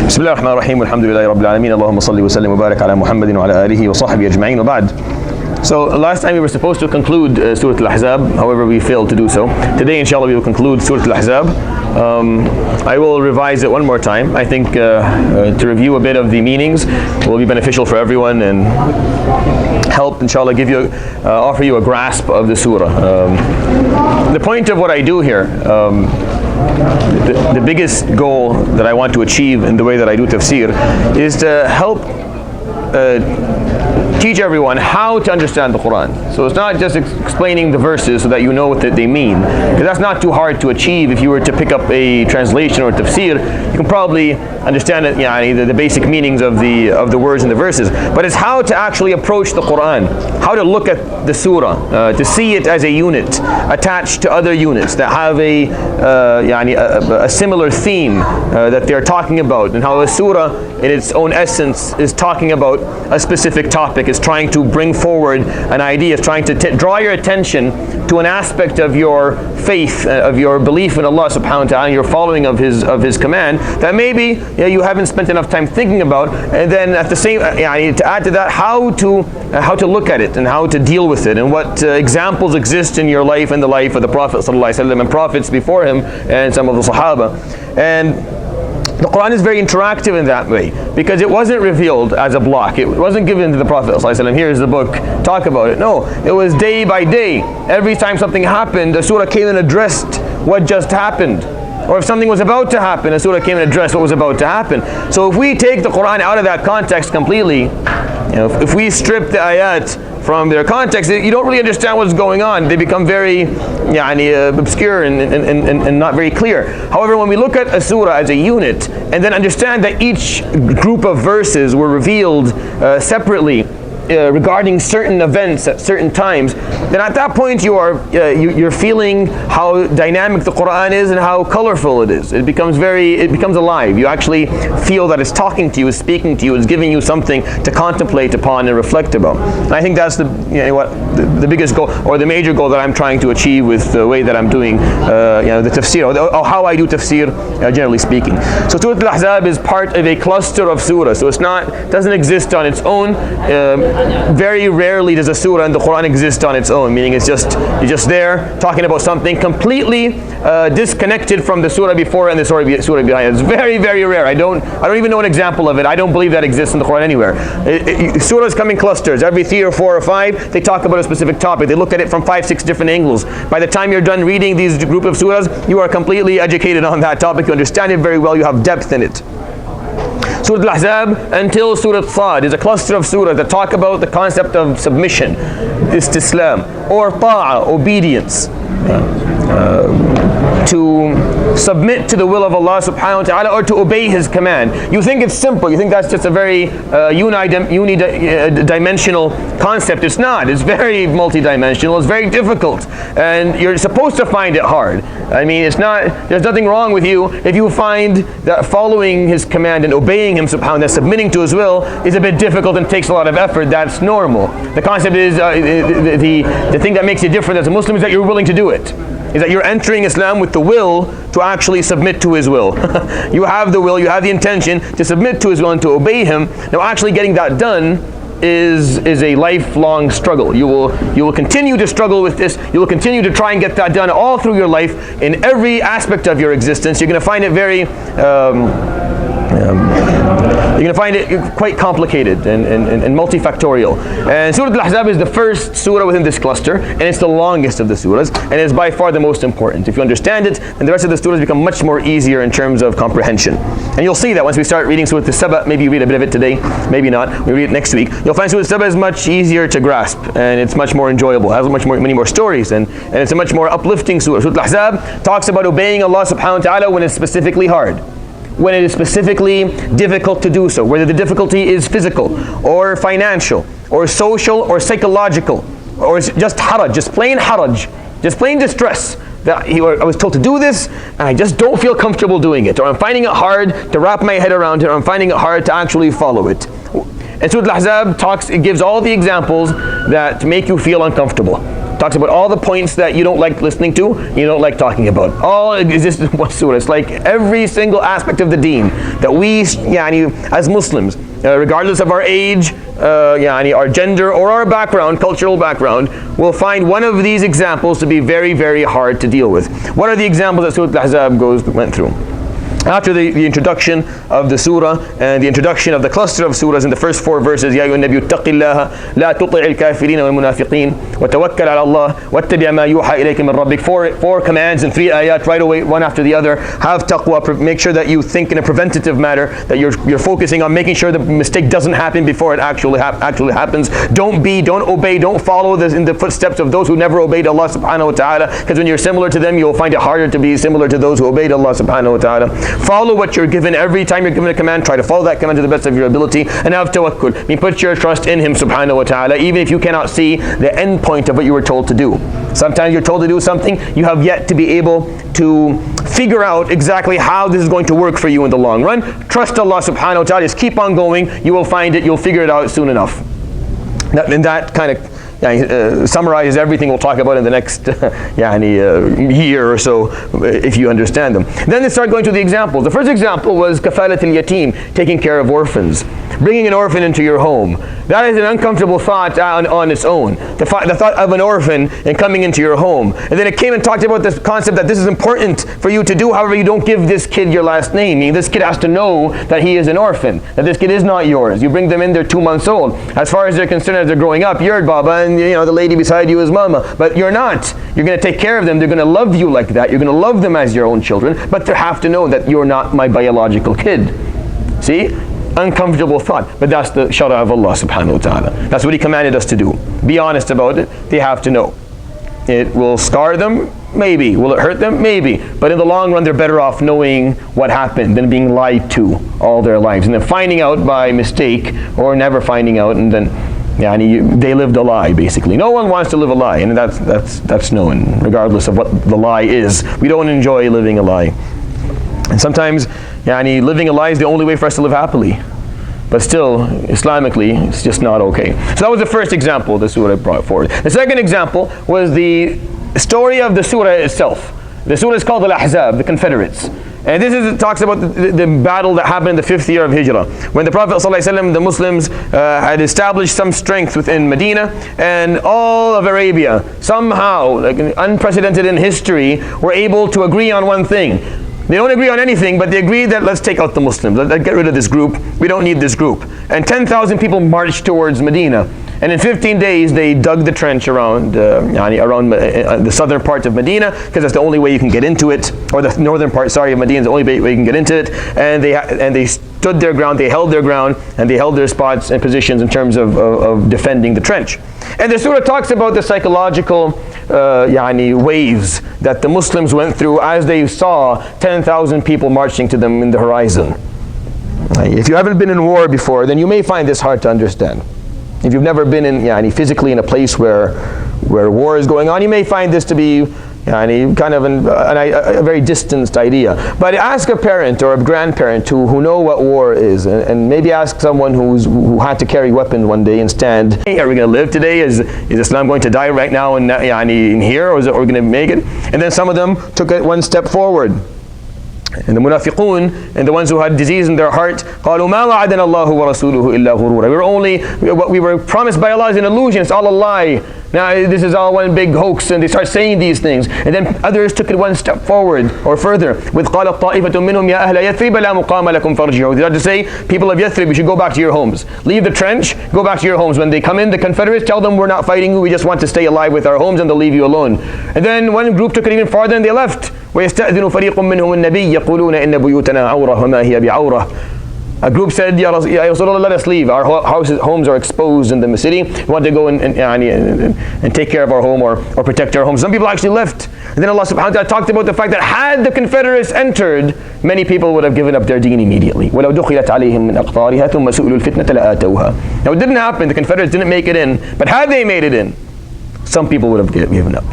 بسم الله الرحمن الرحيم والحمد لله رب العالمين اللهم صل وسلم وبارك على محمد وعلى آله وصحبه أجمعين وبعد. So last time we were supposed to conclude Surat AlAhzab, however we failed to do so. Today inshallah we will conclude Surat AlAhzab. I will revise it one more time. I think to review a bit of the meanings will be beneficial for everyone and help inshallah give you, offer you a grasp of the surah. The point of what I do here, the biggest goal that I want to achieve in the way that I do tafsir is to help teach everyone how to understand the Quran. So it's not just explaining the verses so that you know what they mean, because that's not too hard to achieve. If you were to pick up a translation or tafsir, you can probably understand it, the basic meanings of the words and the verses. But it's how to actually approach the Quran, how to look at the surah, to see it as a unit attached to other units that have a similar theme that they're talking about, and how a surah in its own essence is talking about a specific topic, is trying to bring forward an idea, is trying to draw your attention to an aspect of your faith, of your belief in Allah subhanahu wa ta'ala, and your following of His command, that maybe you haven't spent enough time thinking about, and then at the same, to add to that, how to look at it and how to deal with it, and what examples exist in your life and the life of the Prophet sallallahu alaihi wasallam and prophets before him and some of the Sahaba. And the Quran is very interactive in that way, because it wasn't revealed as a block. It wasn't given to the Prophet ﷺ, here's the book, talk about it. No, it was day by day. Every time something happened, the surah came and addressed what just happened. Or if something was about to happen, a surah came and addressed what was about to happen. So if we take the Quran out of that context completely, if we strip the ayat from their context, you don't really understand what's going on. They become very obscure and not very clear. However, when we look at a surah as a unit and then understand that each group of verses were revealed separately regarding certain events at certain times, then at that point you're feeling how dynamic the Quran is and how colorful it is. It becomes alive. You actually feel that it's talking to you, it's speaking to you, it's giving you something to contemplate upon and reflect about. And I think that's the biggest goal, or the major goal that I'm trying to achieve with the way that I'm doing the tafsir, or how I do tafsir generally speaking. So Surat AlAhzab is part of a cluster of surahs. So doesn't exist on its own. Very rarely does a surah in the Quran exist on its own, meaning you're just there talking about something completely disconnected from the surah before and the surah behind it. It's very, very rare. I don't even know an example of it. I don't believe that exists in the Quran anywhere. Surahs come in clusters. Every 3 or 4 or 5, they talk about a specific topic. They look at it from 5, 6 different angles. By the time you're done reading these group of surahs, you are completely educated on that topic. You understand it very well. You have depth in it. Surat AlAhzab until Surat Sad is a cluster of surahs that talk about the concept of submission, istislam, or ta'ah, obedience. To submit to the will of Allah subhanahu wa ta'ala, or to obey His command. You think it's simple, you think that's just a very unidimensional concept. It's not. It's very multidimensional, it's very difficult, and you're supposed to find it hard. I mean, there's nothing wrong with you if you find that following His command and obeying Him subhanahu wa ta'ala, submitting to His will, is a bit difficult and takes a lot of effort. That's normal. The concept is, the thing that makes you different as a Muslim is that you're willing to do it. Is that you're entering Islam with the will to actually submit to His will. You have the will, you have the intention to submit to His will and to obey Him. Now actually getting that done is a lifelong struggle. You will continue to struggle with this. You will continue to try and get that done all through your life, in every aspect of your existence. You're going to find it very you're going to find it quite complicated and multifactorial. And Surat AlAhzab is the first surah within this cluster, and it's the longest of the surahs, and it's by far the most important. If you understand it, then the rest of the surahs become much more easier in terms of comprehension. And you'll see that once we start reading Surat Al-Saba, maybe you read a bit of it today, maybe not, we read it next week, you'll find Surat Al-Saba is much easier to grasp, and it's much more enjoyable, it has many more stories, and it's a much more uplifting surah. Surat Al-Ahzab talks about obeying Allah subhanahu wa ta'ala when it's specifically hard, when it is specifically difficult to do so, whether the difficulty is physical or financial or social or psychological, or just haraj, just plain haraj, just plain distress, that I was told to do this and I just don't feel comfortable doing it, or I'm finding it hard to wrap my head around it, or I'm finding it hard to actually follow it. And Surah Al-Ahzab gives all the examples that make you feel uncomfortable. talks about all the points that you don't like listening to, you don't like talking about. All exists in one surah. It's like every single aspect of the deen that we, as Muslims, regardless of our age, our gender or our background, cultural background, will find one of these examples to be very, very hard to deal with. What are the examples that Surat AlAhzab went through? After the introduction of the surah and the introduction of the cluster of surahs in the first 4 verses, يَا أَيُّهَا النَّبِيُّ اتَّقِ اللَّهَ لَا تُطِعِ الْكَافِرِينَ وَالْمُنَافِقِينَ وَتَوَكَّلْ عَلَى اللَّهِ وَاتَّبِعْ مَا يُوحَى إِلَيْكَ مِنْ رَبِّكَ. 4 commands and 3 ayat right away, one after the other. Have taqwa, make sure that you think in a preventative manner, that you're focusing on making sure the mistake doesn't happen before it actually happens. Don't obey, don't follow in the footsteps of those who never obeyed Allah subhanahu wa ta'ala, because when you're similar to them, you'll find it harder to be similar to those who obeyed Allah subhanahu wa ta'ala. Follow what you're given. Every time you're given a command, try to follow that command to the best of your ability, and have tawakkul. I mean, put your trust in Him subhanahu wa ta'ala, even if you cannot see the end point of what you were told to do. Sometimes you're told to do something, you have yet to be able to figure out exactly how this is going to work for you in the long run. Trust Allah subhanahu wa ta'ala, just keep on going, you will find it, you'll figure it out soon enough. And that kind of summarizes everything we'll talk about in the next year or so, if you understand them. Then they start going to the examples. The first example was kafalat al-yatim, taking care of orphans. Bringing an orphan into your home. That is an uncomfortable thought on its own. The thought of an orphan and coming into your home. And then it came and talked about this concept that this is important for you to do. However, you don't give this kid your last name. Meaning this kid has to know that he is an orphan, that this kid is not yours. You bring them in, they're 2 months old. As far as they're concerned, as they're growing up, you're Baba, and the lady beside you is Mama. But you're not. You're going to take care of them. They're going to love you like that. You're going to love them as your own children. But they have to know that you're not my biological kid. See? Uncomfortable thought, but that's the shara of Allah subhanahu wa ta'ala. That's what He commanded us to do. Be honest about it. They have to know. It will scar them, maybe. Will it hurt them? Maybe. But in the long run, they're better off knowing what happened than being lied to all their lives, and then finding out by mistake, or never finding out, and then they lived a lie, basically. No one wants to live a lie, and that's known, regardless of what the lie is. We don't enjoy living a lie. And sometimes living a lie is the only way for us to live happily. But still, Islamically, it's just not okay. So that was the first example the surah brought forward. The second example was the story of the surah itself. The surah is called Al-Ahzab, the Confederates. And it talks about the battle that happened in the 5th year of Hijrah, when the Prophet ﷺ, the Muslims, had established some strength within Medina, and all of Arabia, somehow, like unprecedented in history, were able to agree on one thing. They don't agree on anything, but they agree that let's take out the Muslims. Let's get rid of this group. We don't need this group. And 10,000 people marched towards Medina. And in 15 days, they dug the trench around the southern part of Medina, because that's the only way you can get into it, or the northern part, of Medina is the only way you can get into it. And they stood their ground, they held their ground, and they held their spots and positions in terms of defending the trench. And the surah talks about the psychological waves that the Muslims went through as they saw 10,000 people marching to them in the horizon. If you haven't been in war before, then you may find this hard to understand. If you've never been in physically in a place where war is going on, you may find this to be kind of a very distanced idea. But ask a parent or a grandparent who know what war is, and maybe ask someone who had to carry weapons one day and stand, hey, are we going to live today? Is Islam going to die right now in here, or are we going to make it? And then some of them took it one step forward. And the munafiqun, and the ones who had disease in their heart, قالوا ما وعدنا الله ورسوله إلا غرورا. What we were promised by Allah is an illusion, it's all a lie. Now this is all one big hoax, and they start saying these things. And then others took it one step forward or further with قالت طائفة منهم يا أهل يثرب لا مقام لكم فارجعوا. They start to say, people of Yathrib, you should go back to your homes. Leave the trench, go back to your homes. When they come in, the Confederates, tell them we're not fighting you, we just want to stay alive with our homes, and they'll leave you alone. And then one group took it even farther and they left. ويستأذن فريق منهم النبي يقولون إن بيوتنا عورة وما هي بعورة. A group said, Ya Rasulullah, let us leave. Our homes are exposed in the city. We want to go and take care of our home or protect our homes. Some people actually left. And then Allah subhanahu wa ta'ala talked about the fact that had the Confederates entered, many people would have given up their deen immediately. وَلَوْ دُخِلَتْ عَلَيْهِمْ مِنْ أَقْطَارِهَا ثُمَّ سُئِلُوا الْفِتْنَةَ لَآتَوْهَا. Now it didn't happen. The Confederates didn't make it in. But had they made it in, some people would have given up.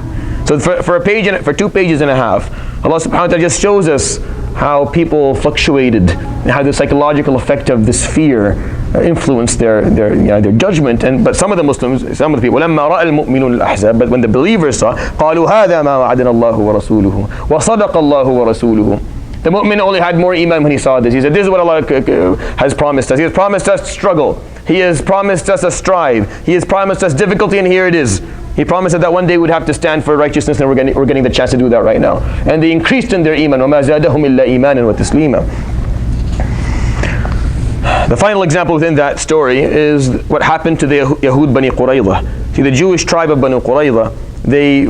So for 2 pages and a half, Allah subhanahu wa ta'ala just shows us how people fluctuated, and how the psychological effect of this fear influence their judgment. But some of the Muslims, some of the people, لما رأى المؤمنون الأحزاب, but when the believers saw, قالوا هذا ما وعدنا الله ورسوله وصدق الله ورسوله. The mu'min only had more iman when he saw this. He said, this is what Allah has promised us. He has promised us struggle. He has promised us a strive. He has promised us difficulty, and here it is. He promised that one day we'd have to stand for righteousness, and we're getting the chance to do that right now. And they increased in their iman. وَمَا زَادَهُمْ إِلَّا إِيمَانًا وَتَسْلِيمًا. The final example within that story is what happened to the Yahud Bani Qurayza. See, the Jewish tribe of Bani Qurayza, they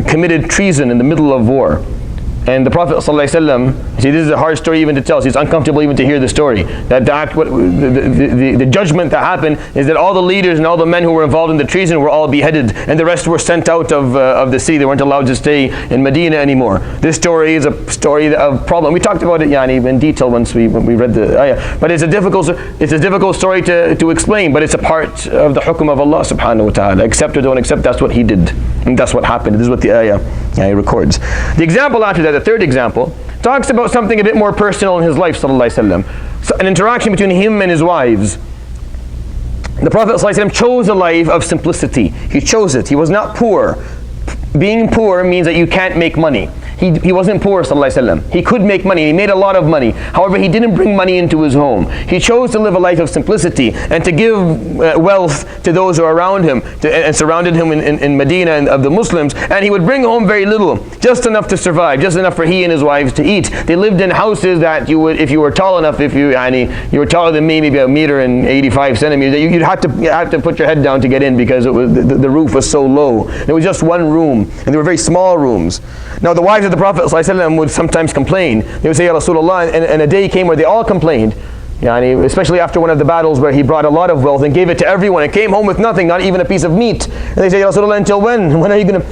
committed treason in the middle of war. And the Prophet ﷺ, see, this is a hard story even to tell. See, it's uncomfortable even to hear the story. The judgment that happened is that all the leaders and all the men who were involved in the treason were all beheaded, and the rest were sent out of the city. They weren't allowed to stay in Medina anymore. This story is a story of problem. We talked about it, in detail once when we read the ayah. But it's a difficult story to explain. But it's a part of the hukum of Allah subhanahu wa ta'ala. Accept or don't accept, that's what He did, and that's what happened. This is what the ayah records. The example after that, the third example, talks about something a bit more personal in his life, sallallahu alaihi wasallam. So an interaction between him and his wives. The Prophet sallallahu alaihi wasallam chose a life of simplicity. He chose it. He was not poor. Being poor means that you can't make money. He wasn't poor, sallallahu alaihi wasallam. He could make money. He made a lot of money. However, he didn't bring money into his home. He chose to live a life of simplicity and to give wealth to those who are around him and surrounded him in Medina and of the Muslims. And he would bring home very little, just enough to survive, just enough for he and his wives to eat. They lived in houses that you would, if you were tall enough, if you were taller than me, maybe 1.85 meters, you'd have to put your head down to get in because it was, the roof was so low. It was just one room, and they were very small rooms. Now the wives of the Prophet ﷺ would sometimes complain. They would say, Ya Rasulullah, and a day came where they all complained, especially after one of the battles where he brought a lot of wealth and gave it to everyone and came home with nothing, not even a piece of meat. And they say, Ya Rasulullah, until when? When are you going to,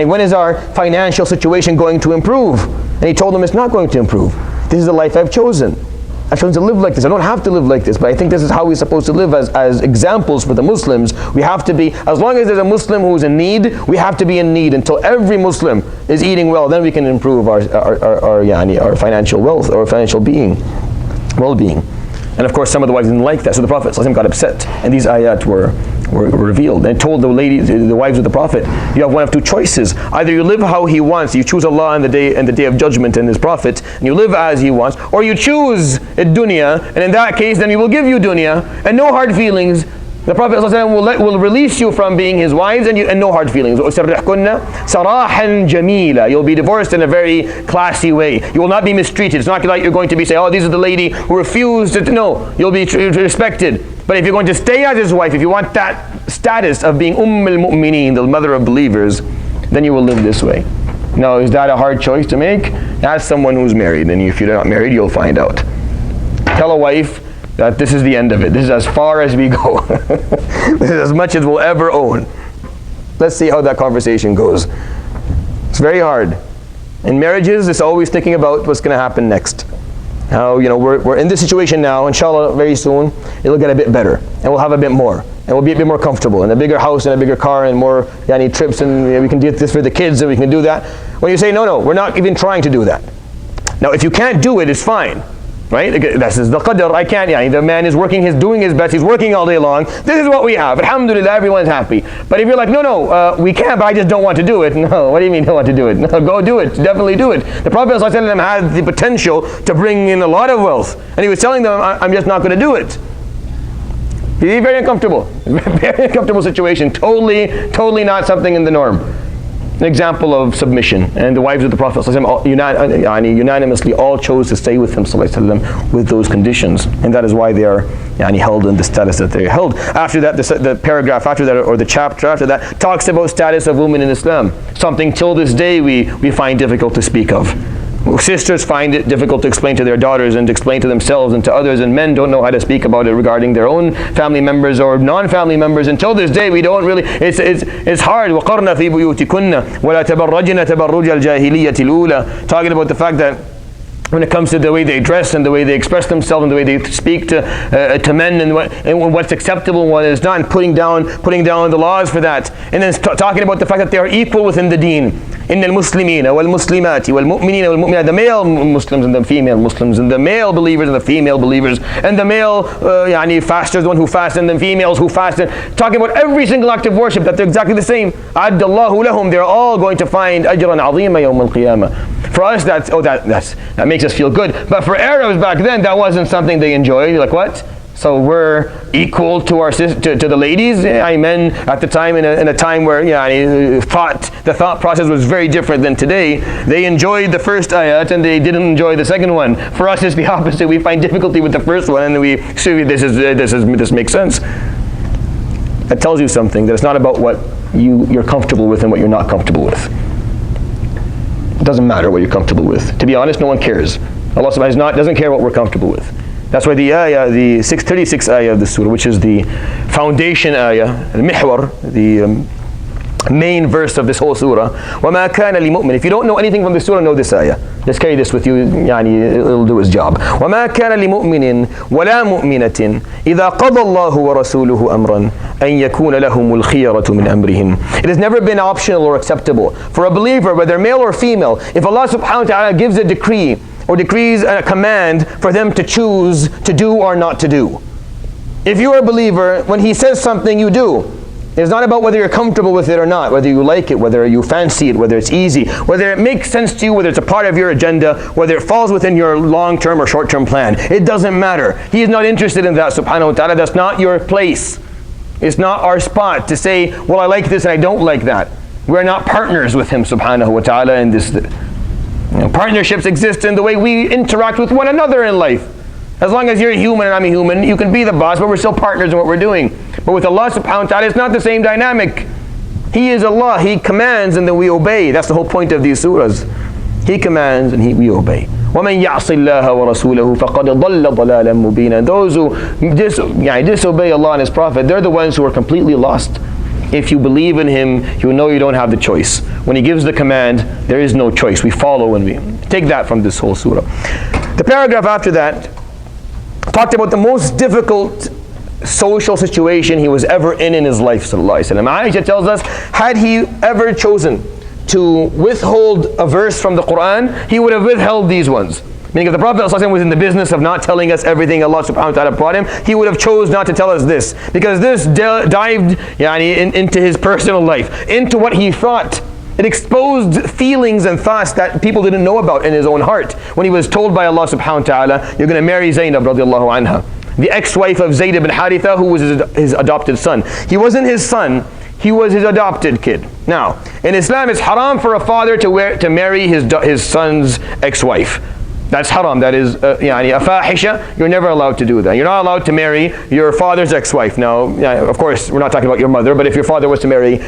when is our financial situation going to improve? And he told them, it's not going to improve. This is the life I've chosen. I've chosen to live like this. I don't have to live like this, but I think this is how we're supposed to live as examples for the Muslims. We have to be, as long as there's a Muslim who's in need, we have to be in need until every Muslim is eating well. Then we can improve our financial wealth or financial well-being. And of course, some of the wives didn't like that, so the Prophet ﷺ got upset, and these ayat were revealed. And told the wives of the Prophet, you have one of two choices. Either you live how he wants, you choose Allah and the day of judgment and His Prophet, and you live as He wants, or you choose dunya, and in that case, then He will give you dunya and no hard feelings. The Prophet ﷺ will release you from being his wives and no hard feelings. سَرَاحًا جَمِيلًا. You'll be divorced in a very classy way. You will not be mistreated. It's not like you're going to be saying, oh, this is the lady who refused to. No, you'll be respected. But if you're going to stay as his wife, if you want that status of being al-Mu'mineen, the mother of believers, then you will live this way. Now, is that a hard choice to make? Ask someone who's married, and if you're not married, you'll find out. Tell a wife that this is the end of it. This is as far as we go. This is as much as we'll ever own. Let's see how that conversation goes. It's very hard. In marriages, it's always thinking about what's going to happen next. How, we're in this situation now, inshallah, very soon, it'll get a bit better. And we'll have a bit more. And we'll be a bit more comfortable. And a bigger house and a bigger car and more trips. And we can do this for the kids and we can do that. When you say, no, we're not even trying to do that. Now, if you can't do it, it's fine. Right? This is the qadr. I can't. The man is working, he's doing his best, he's working all day long. This is what we have. Alhamdulillah, everyone's happy. But if you're like, no, we can't, but I just don't want to do it. No, what do you mean don't want to do it? No, go do it. Definitely do it. The Prophet ﷺ had the potential to bring in a lot of wealth. And he was telling them, I'm just not going to do it. He's very uncomfortable. Very uncomfortable situation. Totally not something in the norm. An example of submission. And the wives of the Prophet ﷺ unanimously all chose to stay with him ﷺ with those conditions. And that is why they are held in the status that they are held. After that, the paragraph after that, or the chapter after that, talks about status of women in Islam. Something till this day we find difficult to speak of. Sisters find it difficult to explain to their daughters and to explain to themselves and to others, and men don't know how to speak about it regarding their own family members or non-family members. Until this day, we don't really, it's hard. وَقَرْنَ فِي بُيُوتِكُنَّ وَلَا تَبَرَّجْنَ تَبَرُّجَ الْجَاهِلِيَّةِ الْأُولَى. Talking about the fact that when it comes to the way they dress and the way they express themselves and the way they speak to men and what's acceptable and what is not, and putting down the laws for that. And then talking about the fact that they are equal within the deen. إن المسلمين والمسلمات والمؤمنين والمؤمنات, the male Muslims and the female Muslims, and the male believers and the female believers, and the male fasters, the one who fasts, and the females who fast, and talking about every single act of worship, that they're exactly the same. عَدَّ اللَّهُ لَهُمْ, they're all going to find أَجْرًا عَظِيمًا يَوْمَ الْقِيَامَةِ. For us, that makes us feel good. But for Arabs back then, that wasn't something they enjoyed. You're like, what? So we're equal to our to the ladies. Men at the time, in a time where the thought process was very different than today. They enjoyed the first ayat and they didn't enjoy the second one. For us, it's the opposite. We find difficulty with the first one, and we see this makes sense. That tells you something, that it's not about what you're comfortable with and what you're not comfortable with. It doesn't matter what you're comfortable with. To be honest, no one cares. Allah subhanahu wa ta'ala doesn't care what we're comfortable with. That's why the ayah, the 636 ayah of the surah, which is the foundation ayah, the mihwar, the main verse of this whole surah. وَمَا كَانَ لِمُؤْمِنٍ. If you don't know anything from the surah, know this ayah. Just carry this with you, it'll do its job. وَمَا كَانَ لِمُؤْمِنٍ وَلَا مُؤْمِنَةٍ إِذَا قَضَى اللَّهُ وَرَسُولُهُ أَمْرًا أَن يَكُونَ لَهُمُ الْخِيَرَةُ مِنْ أَمْرِهِمْ. It has never been optional or acceptable for a believer, whether male or female, if Allah subhanahu wa ta'ala gives a decree or decrees a command, for them to choose to do or not to do. If you are a believer, when He says something, you do. It's not about whether you're comfortable with it or not, whether you like it, whether you fancy it, whether it's easy, whether it makes sense to you, whether it's a part of your agenda, whether it falls within your long-term or short-term plan. It doesn't matter. He is not interested in that, subhanahu wa ta'ala. That's not your place. It's not our spot to say, well, I like this and I don't like that. We're not partners with Him, subhanahu wa ta'ala, in this. Partnerships exist in the way we interact with one another in life. As long as you're a human and I'm a human, you can be the boss, but we're still partners in what we're doing. But with Allah subhanahu wa ta'ala, it's not the same dynamic. He is Allah. He commands and then we obey. That's the whole point of these surahs. He commands and we obey. وَمَنْ يَعْصِ اللَّهَ وَرَسُولَهُ فَقَدْ ضَلَّ ضَلَالًا مُبِينًا. And those who disobey Allah and His Prophet, they're the ones who are completely lost. If you believe in Him, you know you don't have the choice. When He gives the command, there is no choice. We follow and we take that from this whole surah. The paragraph after that talked about the most difficult social situation he was ever in his life, sallallahu alaihi wasallam. Aisha tells us, had he ever chosen to withhold a verse from the Quran, he would have withheld these ones. Meaning if the Prophet ﷺ was in the business of not telling us everything Allah subhanahu wa ta'ala brought him, he would have chose not to tell us this. Because this dived into his personal life, into what he thought. It exposed feelings and thoughts that people didn't know about in his own heart. When he was told by Allah subhanahu wa ta'ala, you're going to marry Zainab radiallahu anha, the ex-wife of Zayd ibn Haritha, who was his adopted son. He wasn't his son, he was his adopted kid. Now, in Islam it's haram for a father to marry his son's ex-wife. That's haram. That is a fahisha. You're never allowed to do that. You're not allowed to marry your father's ex-wife. Now, of course, we're not talking about your mother, but if your father was to marry,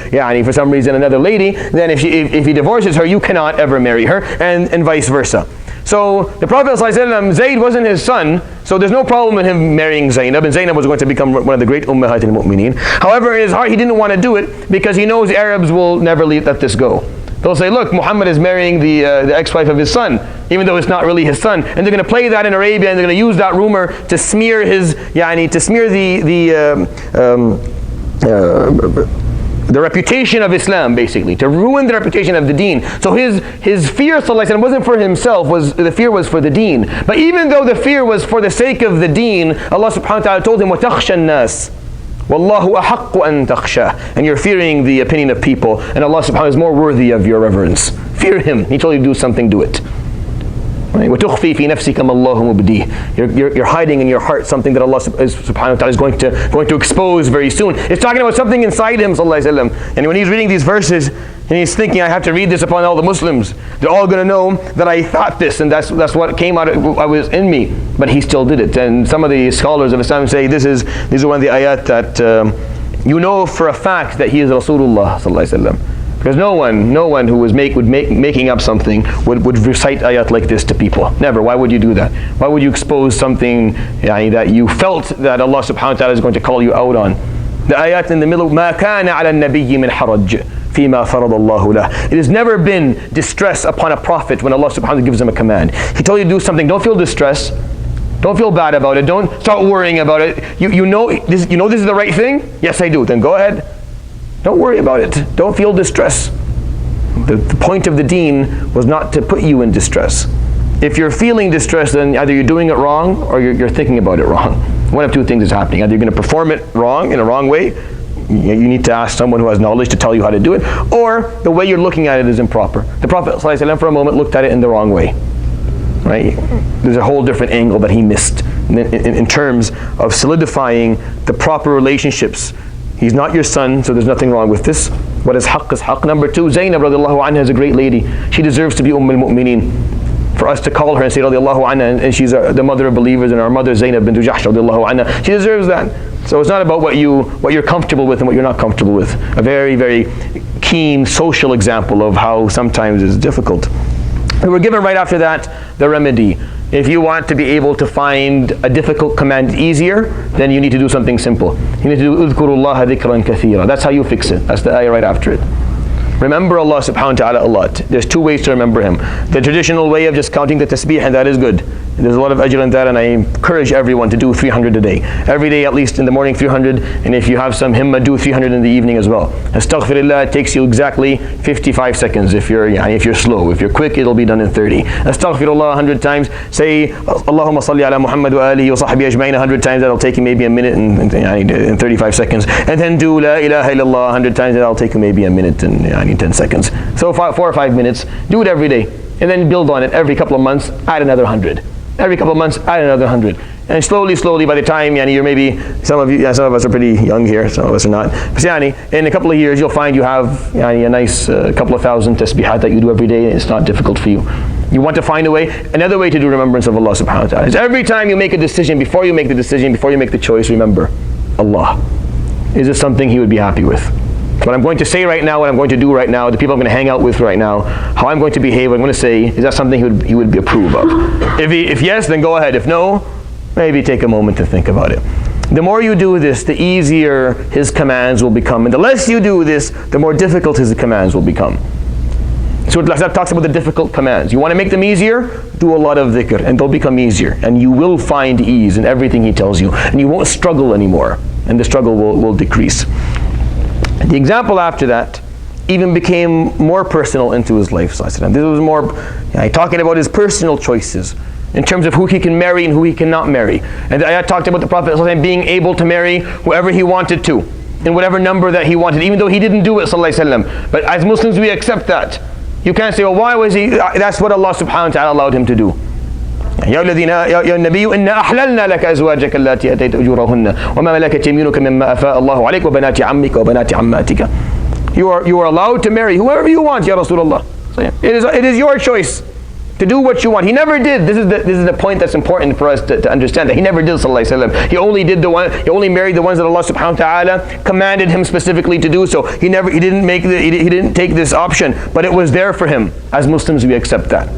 for some reason, another lady, then if he divorces her, you cannot ever marry her, and vice versa. So the Prophet ﷺ, Zayd wasn't his son, so there's no problem in him marrying Zainab, and Zainab was going to become one of the great Ummahat al-Mu'mineen. However, in his heart, he didn't want to do it because he knows Arabs will never let this go. They'll say, look, Muhammad is marrying the ex-wife of his son, even though it's not really his son. And they're going to play that in Arabia, and they're going to use that rumor to smear the reputation of Islam, basically, to ruin the reputation of the deen. So his fear, sallallahu alaihi wasallam, wasn't for himself, the fear was for the deen. But even though the fear was for the sake of the deen, Allah subhanahu wa ta'ala told him, وَتَخْشَى النَّاسِ وَاللَّهُ أَحَقُّ أَن تَخْشَى. And you're fearing the opinion of people, and Allah subhanahu wa ta'ala is more worthy of your reverence. Fear Him. He told you to do something, do it. وَتُخْفِي فِي نَفْسِكَ مَا اللَّهُ مُبْدِيهِ. You're hiding in your heart something that Allah subhanahu wa ta'ala is going to expose very soon. It's talking about something inside him, sallallahu alaihi wasallam. And when he's reading these verses, and he's thinking, I have to read this upon all the Muslims. They're all going to know that I thought this, and that's what came out. I was in me, but he still did it. And some of the scholars of Islam say these are one of the ayat that you know for a fact that he is Rasulullah sallallahu alaihi wasallam. Because no one who was making up something would recite ayat like this to people. Never. Why would you do that? Why would you expose something that you felt that Allah subhanahu wa ta'ala is going to call you out on? The ayat in the middle, مَا كَانَ عَلَى النَّبِيِّ مِنْ حَرَجٍ فِيمَا فَرَضَ اللَّهُ لَهُ. It has never been distress upon a prophet when Allah subhanahu wa ta'ala gives him a command. He told you to do something, don't feel distress. Don't feel bad about it. Don't start worrying about it. You know this is the right thing? Yes, I do. Then go ahead. Don't worry about it. Don't feel distress. The point of the deen was not to put you in distress. If you're feeling distressed, then either you're doing it wrong or you're thinking about it wrong. One of two things is happening. Either you're going to perform it wrong, in a wrong way, you need to ask someone who has knowledge to tell you how to do it, or the way you're looking at it is improper. The Prophet ﷺ for a moment looked at it in the wrong way. Right? There's a whole different angle that he missed in terms of solidifying the proper relationships. He's not your son, so there's nothing wrong with this. What is haqq is haqq. Number two, Zainab radiallahu anha is a great lady. She deserves to be al-Mu'mineen. For us to call her and say radiallahu anha, and she's the mother of believers, and our mother Zainab bint Jahsh radiallahu anha, she deserves that. So it's not about what you're comfortable with and what you're not comfortable with. A very, very keen social example of how sometimes it's difficult. We were given right after that the remedy. If you want to be able to find a difficult command easier, then you need to do something simple. You need to do udhkurullaha dhikran kathira. That's how you fix it. That's the ayah right after it. Remember Allah subhanahu wa ta'ala a lot. There's two ways to remember Him. The traditional way of just counting the tasbih, and that is good. There's a lot of ajr in that, and I encourage everyone to do 300 a day. Every day, at least in the morning 300, and if you have some himma, do 300 in the evening as well. Astaghfirullah, it takes you exactly 55 seconds if you're slow. If you're quick, it'll be done in 30. Astaghfirullah 100 times. Say Allahumma salli ala Muhammad wa alihi wa sahbihi ajma'in 100 times. That'll take you maybe a minute and 35 seconds. And then do la ilaha illallah 100 times. That'll take you maybe a minute and 10 seconds. So 4 or 5 minutes. Do it every day, and then build on it. Every couple of months, add another 100. Every couple of months, add another 100. And slowly, by the time you're maybe, some of us are pretty young here, some of us are not. But in a couple of years, you'll find you have a nice couple of thousand tasbihat that you do every day. It's not difficult for you. You want to find a way. Another way to do remembrance of Allah subhanahu wa ta'ala is every time you make a decision, before you make the choice, remember Allah. Is this something He would be happy with? What I'm going to say right now, what I'm going to do right now, the people I'm going to hang out with right now, how I'm going to behave, what I'm going to say, is that something He would approve of? If yes, then go ahead. If no, maybe take a moment to think about it. The more you do this, the easier His commands will become. And the less you do this, the more difficult His commands will become. Surat AlAhzab talks about the difficult commands. You want to make them easier? Do a lot of dhikr, and they'll become easier. And you will find ease in everything He tells you. And you won't struggle anymore. And the struggle will decrease. The example after that even became more personal into his life. This was more talking about his personal choices in terms of who he can marry and who he cannot marry. And I talked about the Prophet being able to marry whoever he wanted to, in whatever number that he wanted, even though he didn't do it. But as Muslims, we accept that. You can't say, well, why was he? That's what Allah subhanahu wa ta'ala allowed him to do. يا النبي إنا أحللنا لك أزواجك اللاتي أتيت أجورهن وما ملكت يمينك مما أفاء الله عليك وبنات عمك وبنات عماتك. You are allowed to marry whoever you want, Ya Rasulullah. So it is your choice to do what you want. He never did. This is the point that's important for us to understand, that he never did, sallallahu alaihi wasallam. He only married the ones that Allah subhanahu wa ta'ala commanded him specifically to do so. He didn't take this option, but it was there for him. As Muslims, we accept that.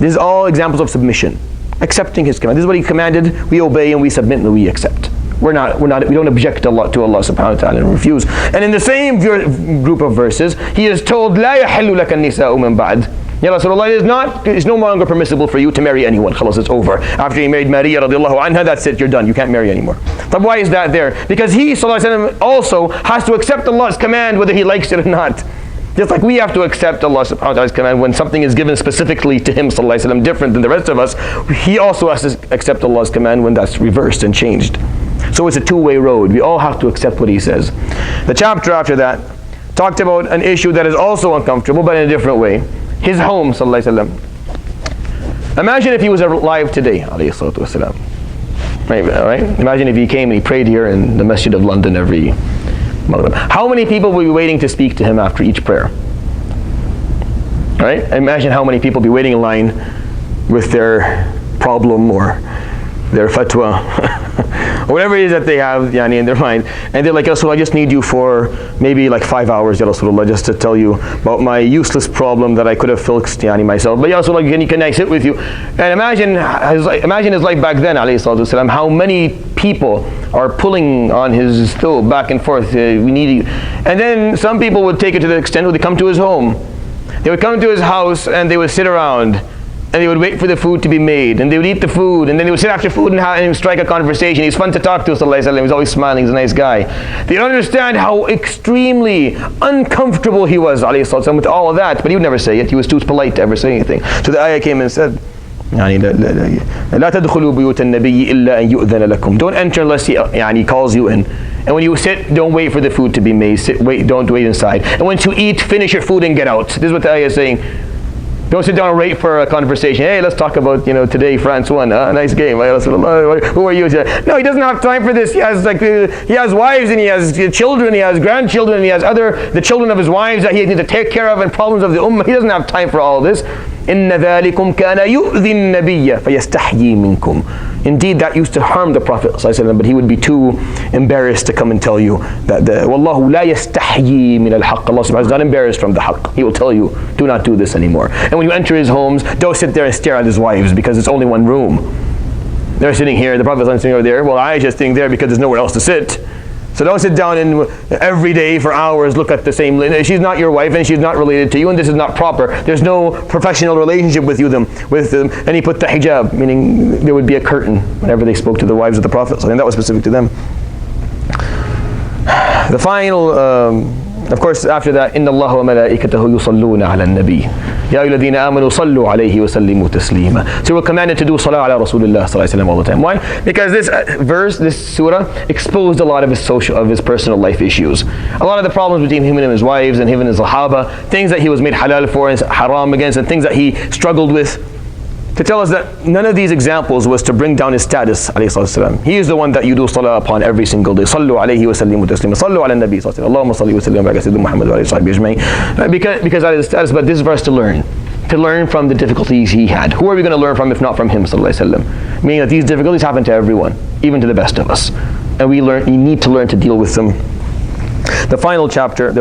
This is all examples of submission. Accepting His command. This is what He commanded, we obey and we submit and we accept. We don't object to Allah subhanahu wa ta'ala and refuse. And in the same group of verses, He is told, لا يحل لك النساء من بعد. Ya Rasulullah, it's no longer permissible for you to marry anyone. Khalas, it's over. After he married Maria radiallahu anha, that's it, you're done. You can't marry anymore. But why is that there? Because he also has to accept Allah's command whether he likes it or not. Just like we have to accept Allah subhanahu wa ta'ala's command when something is given specifically to Him sallallahu alaihi wasallam, different than the rest of us, He also has to accept Allah's command when that's reversed and changed. So it's a two-way road. We all have to accept what He says. The chapter after that talked about an issue that is also uncomfortable, but in a different way. His home sallallahu alaihi wasallam. Imagine if he was alive today, alayhi salatu wasalam. Right? Imagine if he came and he prayed here in the Masjid of London every Maghrib. How many people will be waiting to speak to him after each prayer? Right? Imagine how many people will be waiting in line with their problem or their fatwa or whatever it is that they have in their mind, and they're like, Ya Rasulullah, I just need you for maybe like 5 hours, Ya Rasulullah, just to tell you about my useless problem that I could have fixed myself. But Ya Rasulullah, can I sit with you? And imagine his life back then, alayhi salatu wasalam, how many people are pulling on his stool back and forth. We need you. And then some people would take it to the extent where they come to his home. They would come to his house and they would sit around and they would wait for the food to be made, and they would eat the food, and then they would sit after food and strike a conversation. He's fun to talk to, sallallahu alaihi wasallam. He's always smiling. He's a nice guy. They don't understand how extremely uncomfortable he was, alayhi salatu wasallam, with all of that, but he would never say it. He was too polite to ever say anything. So the ayah came and said, لا تدخلوا بيوت النبي إلا أن يؤذن لكم. Don't enter unless he calls you in. And when you sit, don't wait for the food to be made. Don't wait inside. And once you eat, finish your food and get out. This is what the ayah is saying. Don't sit down and wait for a conversation. Hey, let's talk about, today France won. Nice game. Who are you? No, he doesn't have time for this. He has wives and he has children, he has grandchildren, and he has the children of his wives that he needs to take care of and problems of the ummah. He doesn't have time for all this. إِنَّ ذَلِكُمْ كَانَ يُؤْذِي النَّبِيَّ فَيَسْتَحْيِي مِنْكُمْ. Indeed, that used to harm the Prophet ﷺ, but he would be too embarrassed to come and tell you that وَاللَّهُ لَا يَسْتَحْيِي مِنَ الْحَقِّ. Allah subhanahu wa ta'ala is not embarrassed from the haqq. He will tell you, do not do this anymore. And when you enter his homes, don't sit there and stare at his wives because it's only one room. They're sitting here, the Prophet is sitting over there. Well, Aisha's sitting there because there's nowhere else to sit. So don't sit down and every day for hours look at the same. She's not your wife and she's not related to you, and this is not proper. There's no professional relationship with them. And he put the hijab, meaning there would be a curtain whenever they spoke to the wives of the Prophet, and that was specific to them. The final, of course, after that, إِنَّ اللَّهَ وَمَلَائِكَتَهُ يُصَلُّونَ عَلَى النَّبِيِّ يَا أَيُّهَا الَّذِينَ آمَنُوا صَلُّوا عَلَيْهِ وَسَلِّمُوا تَسْلِيمًا. So we're commanded to do salah ala Rasulullah sallallahu alaihi wasallam all the time. Why? Because this surah exposed a lot of his personal life issues. A lot of the problems between him and his wives and him and his sahaba, things that he was made halal for and haram against, and things that he struggled with. To tell us that none of these examples was to bring down his status, alayhi salatu. He is the one that you do salah upon every single day. Sallu alayhi wa sallimu taslima. Sallu ala nabi sallallahu alayhi wa sallam. Allahumma salli wa sallim wa barakatuh Muhammad wa alayhi wa sahbihi. Because that is status, but this is for us to learn from the difficulties he had. Who are we going to learn from if not from him, sallallahu alayhi wa sallam? Meaning that these difficulties happen to everyone, even to the best of us. And we need to learn to deal with them. The final chapter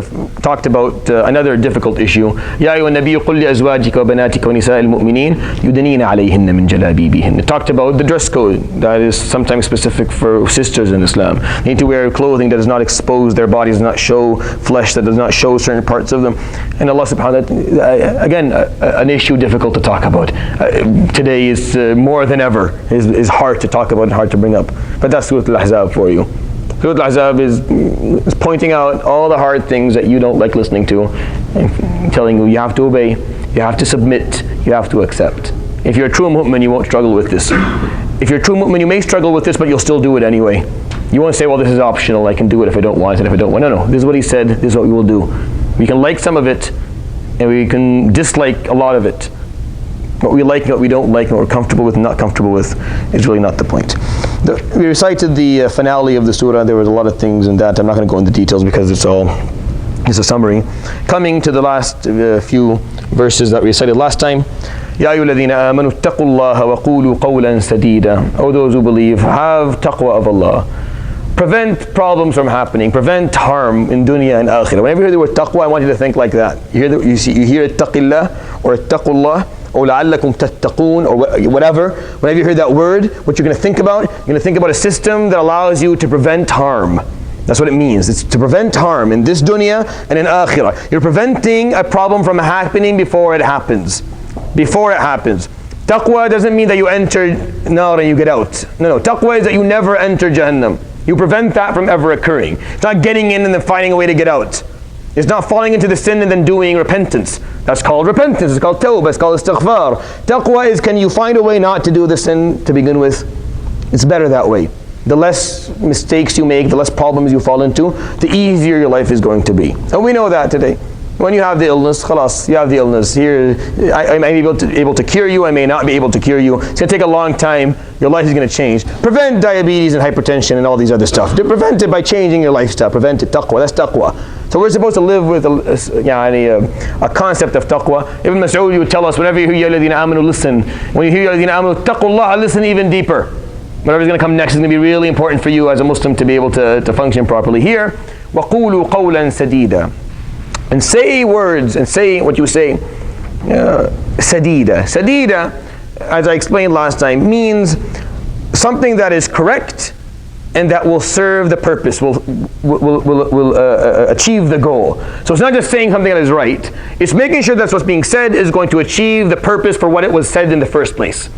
talked about another difficult issue. يَا أَيُّهَا النَّبِيُّ قُلْ لِأَزْوَاجِكَ وَبَنَاتِكَ وَنِسَاءِ الْمُؤْمِنِينَ يُدْنِينَ عَلَيْهِنَّ مِنْ جَلَابِيبِهِنَّ. It talked about the dress code that is sometimes specific for sisters in Islam. They need to wear clothing that does not expose their bodies, does not show flesh, that does not show certain parts of them. And Allah subhanahu wa ta'ala, again, an issue difficult to talk about. Today is more than ever is hard to talk about and hard to bring up. But that's Surat AlAhzab for you. Surat AlAhzab is pointing out all the hard things that you don't like listening to, and telling you have to obey, you have to submit, you have to accept. If you're a true mu'min, you won't struggle with this. If you're a true mu'min, you may struggle with this, but you'll still do it anyway. You won't say, well, this is optional, I can do it if I don't want it, if I don't want it. No, this is what he said, this is what we will do. We can like some of it, and we can dislike a lot of it. What we like and what we don't like and what we're comfortable with and not comfortable with is really not the point. We recited the finale of the surah. There was a lot of things in that. I'm not going to go into details because it's a summary. Coming to the last few verses that we recited last time. يَا أَيُّهَا الَّذِينَ آمَنُوا اتَّقُوا اللَّهَ وَقُولُوا قَوْلًا سَدِيدًا. O those who believe, have taqwa of Allah. Prevent problems from happening. Prevent harm in dunya and akhirah. Whenever you hear the word taqwa, I want you to think like that. You hear ittaqillah or ittaqullah or la'allakum tattaqoon or whatever. Whenever you hear that word, what you're going to think about, you're going to think about a system that allows you to prevent harm. That's what it means. It's to prevent harm in this dunya and in akhirah. You're preventing a problem from happening before it happens. Before it happens. Taqwa doesn't mean that you enter nar and you get out. No. Taqwa is that you never enter Jahannam. You prevent that from ever occurring. It's not getting in and then finding a way to get out. It's not falling into the sin and then doing repentance. That's called repentance. It's called tawbah. It's called istighfar. Taqwa is, can you find a way not to do the sin to begin with? It's better that way. The less mistakes you make, the less problems you fall into, the easier your life is going to be. And we know that today. When you have the illness, khalas, you have the illness. Here, I may be able to cure you, I may not be able to cure you. It's going to take a long time. Your life is going to change. Prevent diabetes and hypertension and all these other stuff. Prevent it by changing your lifestyle. Prevent it. Taqwa. That's taqwa. So we're supposed to live with a concept of taqwa. Ibn Mas'ud would tell us, whenever you hear Ya Ladina Amanu, listen. When you hear Ya Ladina Amanu, taqullah, listen even deeper. Whatever's going to come next is going to be really important for you as a Muslim to be able to function properly. Here, وَقُولُوا قَوْلًا سَدِيدًا. And say words, and say what you say. Sadida. Sadida, as I explained last time, means something that is correct and that will serve the purpose, will achieve the goal. So it's not just saying something that is right, it's making sure that what's being said is going to achieve the purpose for what it was said in the first place.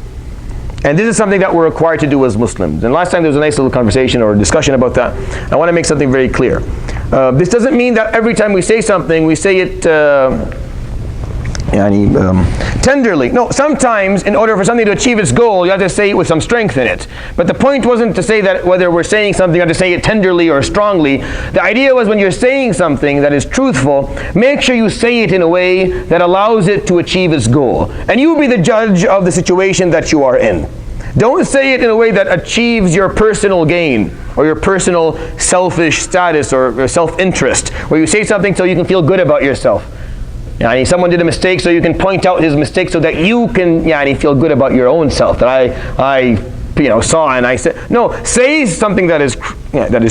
And this is something that we're required to do as Muslims. And last time there was a nice little conversation or discussion about that. I want to make something very clear. This doesn't mean that every time we say something, we say it tenderly. No, sometimes in order for something to achieve its goal, you have to say it with some strength in it. But the point wasn't to say that whether we're saying something, you have to say it tenderly or strongly. The idea was when you're saying something that is truthful, make sure you say it in a way that allows it to achieve its goal. And you be the judge of the situation that you are in. Don't say it in a way that achieves your personal gain or your personal selfish status or self-interest, where you say something so you can feel good about yourself. Someone did a mistake, so you can point out his mistake so that you can feel good about your own self. That I saw and I said, no, say something that is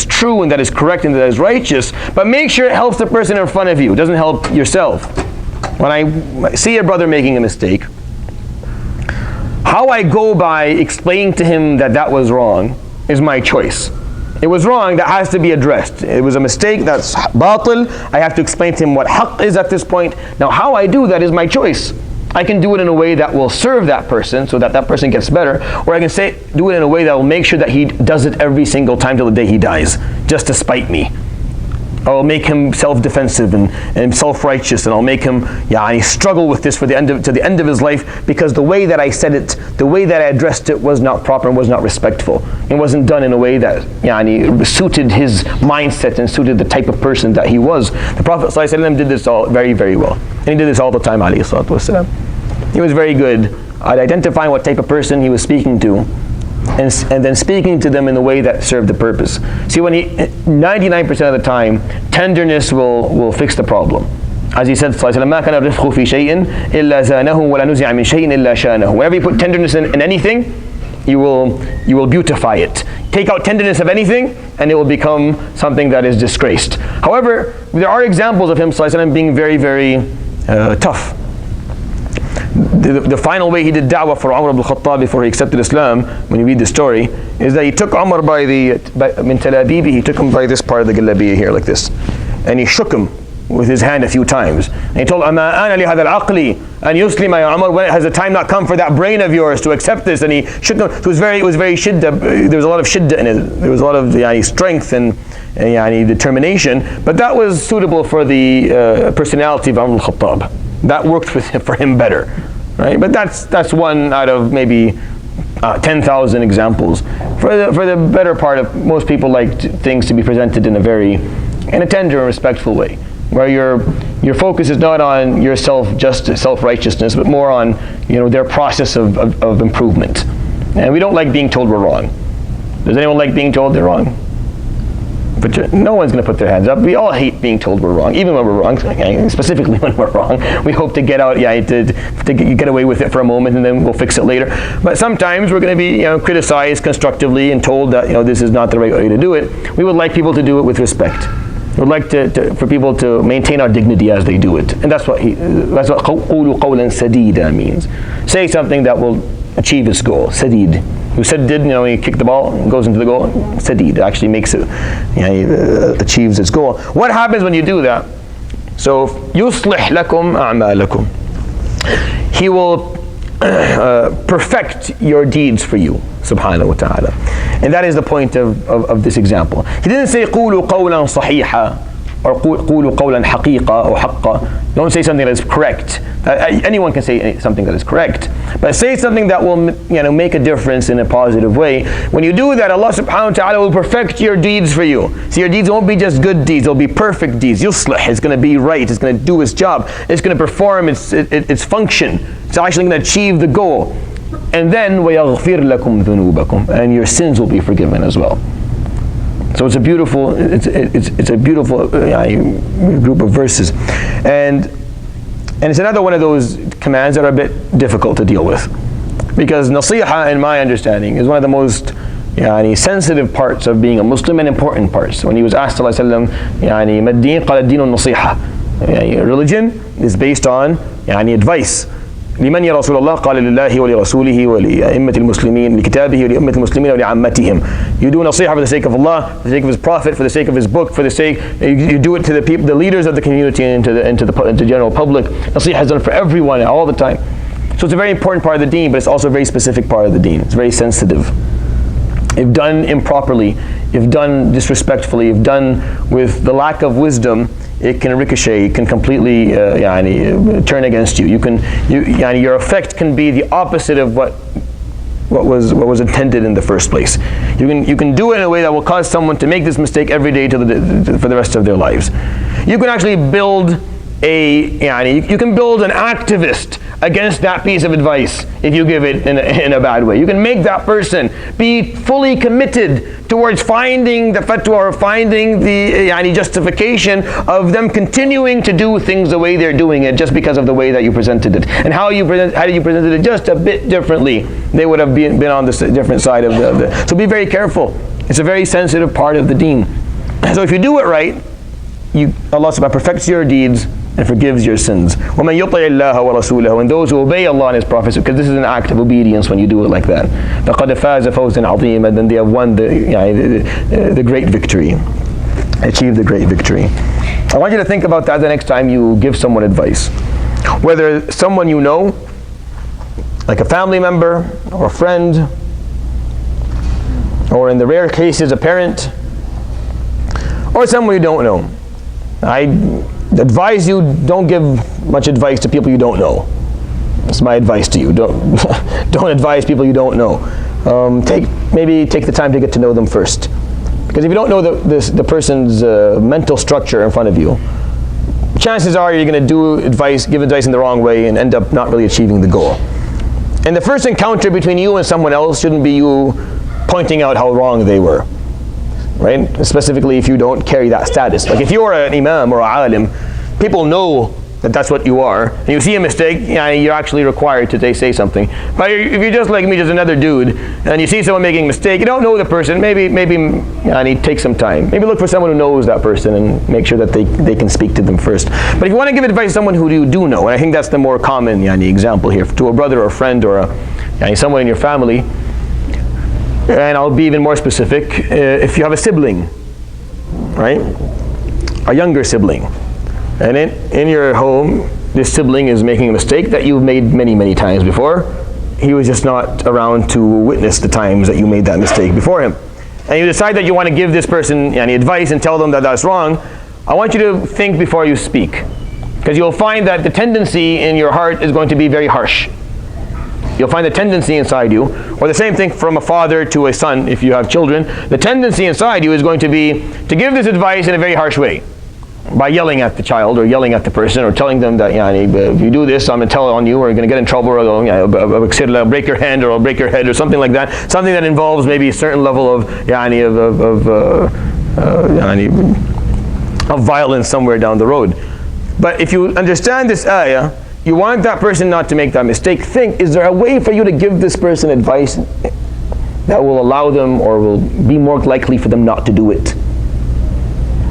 true and that is correct and that is righteous, but make sure it helps the person in front of you. It doesn't help yourself. When I see a brother making a mistake, how I go by explaining to him that that was wrong is my choice. It was wrong, that has to be addressed. It was a mistake, that's batil. I have to explain to him what haqq is at this point. Now how I do that is my choice. I can do it in a way that will serve that person so that that person gets better, or I can do it in a way that will make sure that he does it every single time till the day he dies, just to spite me. I'll make him self-defensive and self-righteous, and I'll make him struggle with this to the end of his life, because the way that I said it, the way that I addressed it was not proper and was not respectful. It wasn't done in a way that suited his mindset and suited the type of person that he was. The Prophet ﷺ did this all very, very well. And he did this all the time, alayhi salatu wasalam. He was very good at identifying what type of person he was speaking to, and then speaking to them in a way that served the purpose. See, 99% of the time, tenderness will fix the problem. As he said, مَا كَانَ الرِّفْقُ فِي شَيْءٍ إِلَّا زَانَهُ وَلَا نُزِعَ مِنْ شَيْءٍ إِلَّا شَانَهُ. Whenever you put tenderness in anything, you will beautify it. Take out tenderness of anything, and it will become something that is disgraced. However, there are examples of him being very, very tough. The final way he did da'wah for Umar ibn al-Khattab before he accepted Islam, when you read the story, is that he took Umar min Talabibi, he took him by this part of the Galabiya here, like this. And he shook him with his hand a few times. And he told him, أَمَا أَنَا لِهَذَا الْعَقْلِ أَنْ يُسْلِمَ يَا Umar, when has the time not come for that brain of yours to accept this? And he shook him. So it was very shidda, there was a lot of shidda in it. There was a lot of strength and determination, but that was suitable for the personality of Umar al-Khattab. That worked for him better. Right? But that's one out of maybe 10,000 examples. For the better part of most people like things to be presented in a tender and respectful way, where your focus is not on your self-righteousness, but more on their process of improvement. And we don't like being told we're wrong. Does anyone like being told they're wrong? But no one's going to put their hands up. We all hate being told we're wrong, even when we're wrong. Specifically when we're wrong, we hope to get out, to get away with it for a moment, and then we'll fix it later. But sometimes we're going to be, criticized constructively and told that this is not the right way to do it. We would like people to do it with respect. We would like for people to maintain our dignity as they do it, and that's what قَوْلُ قَوْلًا سَدِيدًا means. Say something that will achieve its goal. Sadid. Who said you kick the ball, goes into the goal. Sadid actually makes it, achieves its goal. What happens when you do that? So, يُصْلِحْ لَكُمْ أَعْمَالَكُمْ. He will perfect your deeds for you, subhanahu wa ta'ala. And that is the point of this example. He didn't say قُولُوا قَوْلًا صَحِيحًا or قُولُوا قَوْلًا حَقِيقًا or حَقًّا. Don't say something that is correct. Anyone can say something that is correct, but say something that will make a difference in a positive way. When you do that, Allah subhanahu wa ta'ala will perfect your deeds for you. So your deeds won't be just good deeds, they'll be perfect deeds. Yuslih, it's going to be right, it's going to do its job, it's going to perform its function, it's actually going to achieve the goal. And then وَيَغْفِرْ لَكُمْ ذُنُوبَكُمْ, and your sins will be forgiven as well. So it's a beautiful group of verses, and it's another one of those commands that are a bit difficult to deal with, because nasiha, in my understanding, is one of the most sensitive parts of being a Muslim and important parts. When he was asked, sallallahu alaihi wasallam, religion is based on advice. لمن يا رسول الله قال لله ولرسوله ولأئمة المسلمين لكتابه ولأئمة المسلمين ولعامتهم. You do nasiha for the sake of Allah, for the sake of His Prophet, for the sake of His book, for the sake, you do it to the people, the leaders of the community and to the general public. Nasiha is done for everyone all the time. So it's a very important part of the deen, but it's also a very specific part of the deen. It's very sensitive. If done improperly, if done disrespectfully, if done with the lack of wisdom, it can ricochet, it can completely turn against you. Your effect can be the opposite of what was intended in the first place. You can do it in a way that will cause someone to make this mistake every day for the rest of their lives. You can actually build you can build an activist against that piece of advice if you give it in a bad way. You can make that person be fully committed towards finding the fatwa or finding the justification of them continuing to do things the way they're doing it just because of the way that you presented it. And how you presented it just a bit differently, they would have been on the different side of the. So be very careful. It's a very sensitive part of the deen. So if you do it right, Allah subhanahu perfects your deeds and forgives your sins. وَمَنْ يُطِعِ اللَّهَ وَرَسُولَهُ. And those who obey Allah and His Prophet, because this is an act of obedience when you do it like that. فَقَدْ فَازَ فَوْزًا عَظِيمًا. Then they have won the great victory. Achieved the great victory. I want you to think about that the next time you give someone advice. Whether someone you know, like a family member or a friend, or in the rare cases a parent, or someone you don't know. I advise you, don't give much advice to people you don't know. That's my advice to you. Don't advise people you don't know. Maybe take the time to get to know them first. Because if you don't know the person's mental structure in front of you, chances are you're going to give advice in the wrong way and end up not really achieving the goal. And the first encounter between you and someone else shouldn't be you pointing out how wrong they were. Right? Specifically if you don't carry that status. Like if you're an imam or a alim, people know that that's what you are, and you see a mistake, you're actually required to say something. But if you're just like me, just another dude, and you see someone making a mistake, you don't know the person, maybe take some time. Maybe look for someone who knows that person and make sure that they can speak to them first. But if you want to give advice to someone who you do know, and I think that's the more common example here, to a brother or a friend or someone in your family, and I'll be even more specific, if you have a sibling, right? A younger sibling. And in your home, this sibling is making a mistake that you've made many, many times before. He was just not around to witness the times that you made that mistake before him. And you decide that you want to give this person advice and tell them that that's wrong. I want you to think before you speak. Because you'll find that the tendency in your heart is going to be very harsh. You'll find the tendency inside you, or the same thing from a father to a son if you have children, the tendency inside you is going to be to give this advice in a very harsh way. By yelling at the child or yelling at the person or telling them that if you do this, I'm going to tell on you, or you're going to get in trouble, or I'll break your hand, or I'll break your head, or something like that. Something that involves maybe a certain level of violence somewhere down the road. But if you understand this ayah, you want that person not to make that mistake. Think, is there a way for you to give this person advice that will allow them, or will be more likely for them not to do it?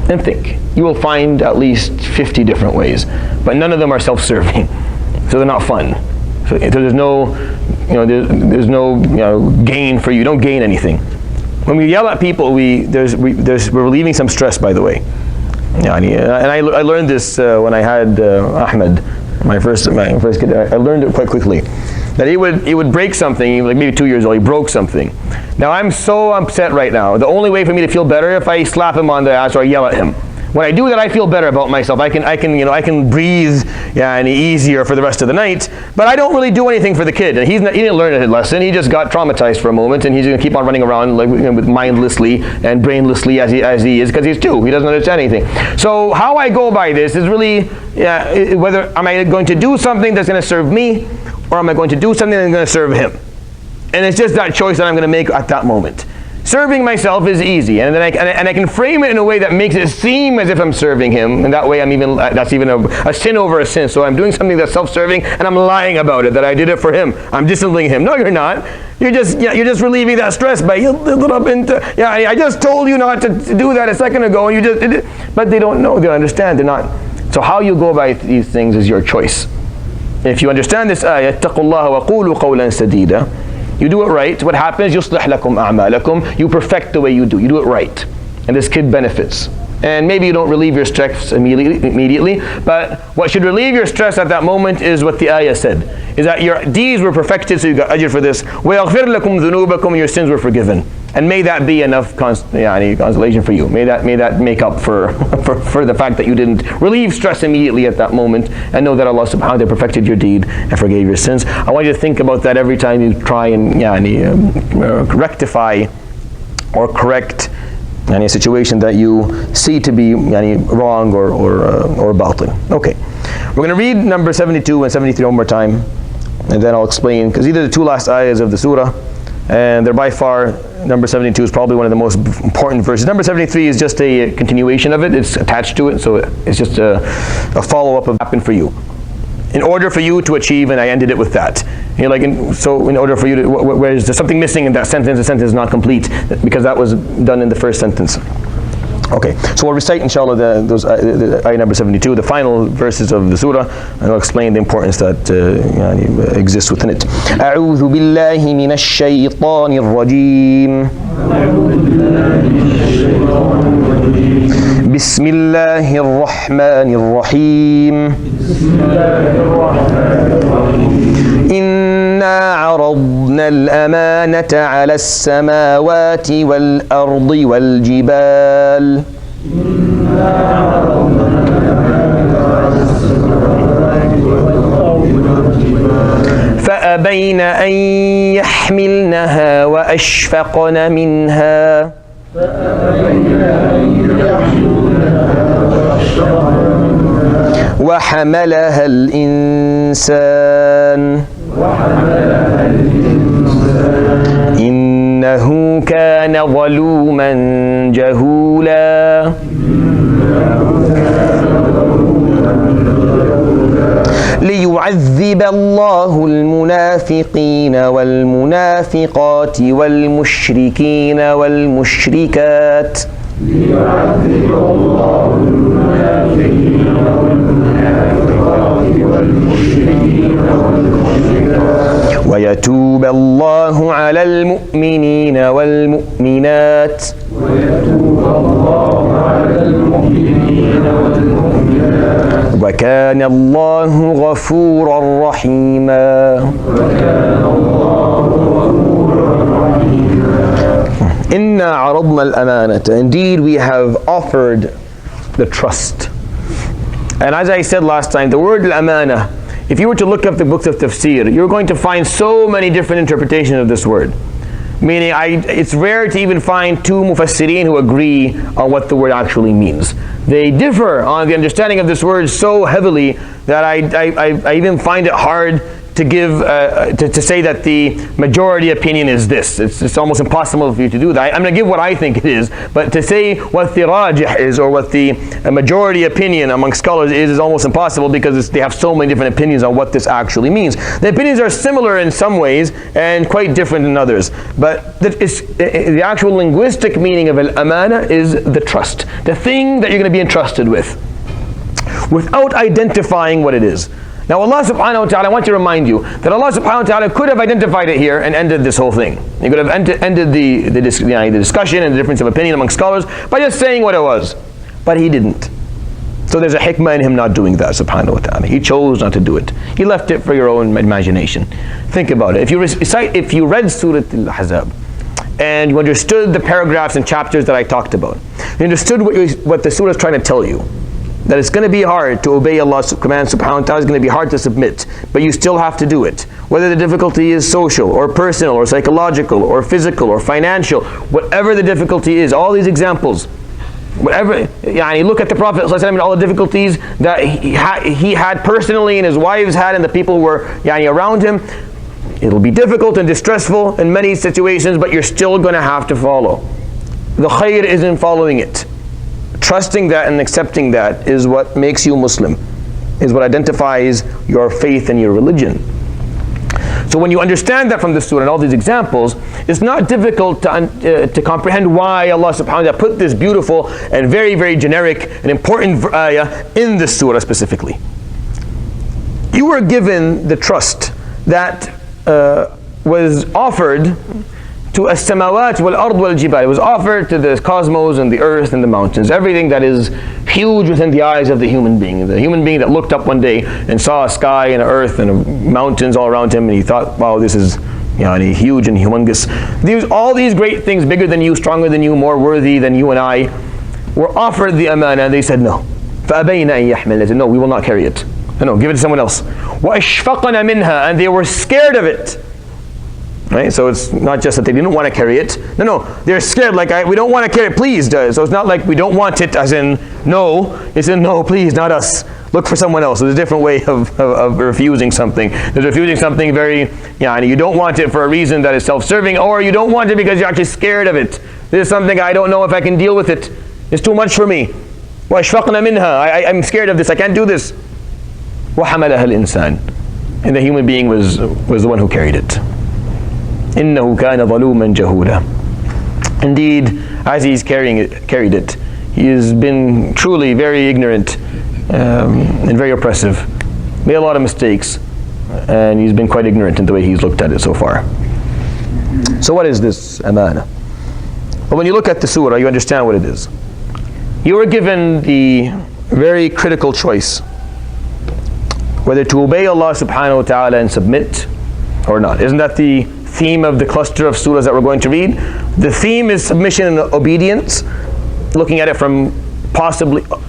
And think. You will find at least 50 different ways, but none of them are self-serving, so they're not fun. So there's no, there's no gain for you. You don't gain anything. When we yell at people, we're relieving some stress, by the way. And I learned this when I had Ahmed, my first kid. I learned it quite quickly. That he would break something, like maybe 2 years old, he broke something. Now I'm so upset right now. The only way for me to feel better if I slap him on the ass or I yell at him. When I do that, I feel better about myself. I can breathe easier for the rest of the night. But I don't really do anything for the kid. And he didn't learn a lesson. He just got traumatized for a moment, and he's going to keep on running around with mindlessly and brainlessly as he is, because he's 2. He doesn't understand anything. So how I go by this is really whether am I going to do something that's going to serve me, or am I going to do something that's going to serve him? And it's just that choice that I'm going to make at that moment. Serving myself is easy, and then I can frame it in a way that makes it seem as if I'm serving him, and that way that's even a sin over a sin. So I'm doing something that's self-serving, and I'm lying about it, that I did it for him. I'm disciplining him. No, you're not. You're just relieving that stress by I just told you not to do that a second ago, and you just did it. But they don't know. They don't understand. They're not. So how you go by these things is your choice. If you understand this ayah, اتقوا الله وقولوا قولا سديدا, you do it right, what happens? يصلح لكم أعمالكم, you perfect the way you do it right. And this kid benefits. And maybe you don't relieve your stress immediately, but what should relieve your stress at that moment is what the ayah said, is that your deeds were perfected, so you got ajr for this. وَيَغْفِرْ لَكُمْ ذُنُوبَكُمْ, your sins were forgiven. And may that be enough consolation for you. May that make up for the fact that you didn't relieve stress immediately at that moment, and know that Allah subhanahu wa ta'ala perfected your deed and forgave your sins. I want you to think about that every time you try and rectify or correct a situation that you see to be wrong or batil. Okay, we're going to read number 72 and 73 one more time, and then I'll explain, because these are the two last ayahs of the surah, and they're by far, number 72 is probably one of the most important verses. Number 73 is just a continuation of it, it's attached to it, so it's just a follow-up of what happened for you. In order for you to achieve, and I ended it with that. So in order for you to, where is there something missing in that sentence? The sentence is not complete, because that was done in the first sentence. Okay, so we'll recite inshallah those ayah number 72, the final verses of the surah, and I'll explain the importance that exists within it. أعوذ بالله من الشيطان الرجيم. بسم الله الرحمن الرحيم. إنا عرضنا الأمانة على السماوات والأرض والجبال فأبين أن يحملنها وأشفقن منها وحملها الإنسان إنه كان ظلوما جهولا ليعذب الله المنافقين والمنافقات والمشركين والمشركات ليعذب الله المنافقين والمنافقات والمشركين والمشركات ويتوب الله على المؤمنين والمؤمنات ويتوب الله على المؤمنين والمؤمنات وكان الله غفورا رحيما وكان الله غفورا رحيما. إنا عرضنا الأمانة. Indeed, we have offered the trust. And as I said last time, the word al-amana, if you were to look up the books of tafsir, you're going to find so many different interpretations of this word. Meaning, it's rare to even find two mufassirin who agree on what the word actually means. They differ on the understanding of this word so heavily that I even find it hard to give to say that the majority opinion is this. It's almost impossible for you to do that. I'm going to give what I think it is, but to say what the rajih is or what the majority opinion among scholars is almost impossible, because they have so many different opinions on what this actually means. The opinions are similar in some ways and quite different in others, but the actual linguistic meaning of al-amana is the trust, the thing that you're going to be entrusted with, without identifying what it is. Now Allah subhanahu wa ta'ala, I want to remind you that Allah subhanahu wa ta'ala could have identified it here and ended this whole thing. He could have ended the discussion and the difference of opinion among scholars by just saying what it was. But He didn't. So there's a hikmah in Him not doing that, subhanahu wa ta'ala. He chose not to do it. He left it for your own imagination. Think about it. If you read Surat AlAhzab and you understood the paragraphs and chapters that I talked about, you understood what the surah is trying to tell you, that it's going to be hard to obey Allah's command subhanahu wa ta'ala, it's going to be hard to submit, but you still have to do it. Whether the difficulty is social or personal or psychological or physical or financial, whatever the difficulty is, all these examples, whatever, look at the Prophet ﷺ and all the difficulties that he had personally and his wives had and the people who were around him. It'll be difficult and distressful in many situations, but you're still going to have to follow. The khair is in following it. Trusting that and accepting that is what makes you Muslim, is what identifies your faith and your religion. So when you understand that from the surah and all these examples, it's not difficult to comprehend why Allah subhanahu wa ta'ala put this beautiful and very, very generic and important ayah in this surah specifically. you were given the trust that was offered to as-samawat wal-ard wal-jibal. It was offered to the cosmos and the earth and the mountains, everything that is huge within the eyes of the human being. The human being that looked up one day and saw a sky and an earth and mountains all around him, and he thought, wow, this is huge and humongous. All these great things, bigger than you, stronger than you, more worthy than you and I, were offered the amana, and they said no. فَأَبَيْنَ أَن يَحْمِلْنَا. They said, no, we will not carry it. No, give it to someone else. وَأَشْفَقْنَ مِنْهَا. And they were scared of it. Right? So it's not just that they didn't want to carry it. No, they're scared, like, we don't want to carry it, please. So it's not like we don't want it as in no. It's in no, please, not us. Look for someone else. There's a different way of refusing something. There's refusing something very, you don't want it for a reason that is self-serving, or you don't want it because you're actually scared of it. This is something I don't know if I can deal with it. It's too much for me. وَأَشْفَقْنَ مِنْهَا. I'm scared of this. I can't do this. وَحَمَلَهَا الْإِنسَانِ. And the human being was the one who carried it. إِنَّهُ كَانَ ظَلُومًا جَهُولًا. Indeed, as he's carried it, he has been truly very ignorant and very oppressive. Made a lot of mistakes, and he's been quite ignorant in the way he's looked at it so far. So what is this amana? Well, when you look at the surah, you understand what it is. You were given the very critical choice whether to obey Allah subhanahu wa ta'ala and submit or not. Isn't that the theme of the cluster of surahs that we're going to read? The theme is submission and obedience, looking at it from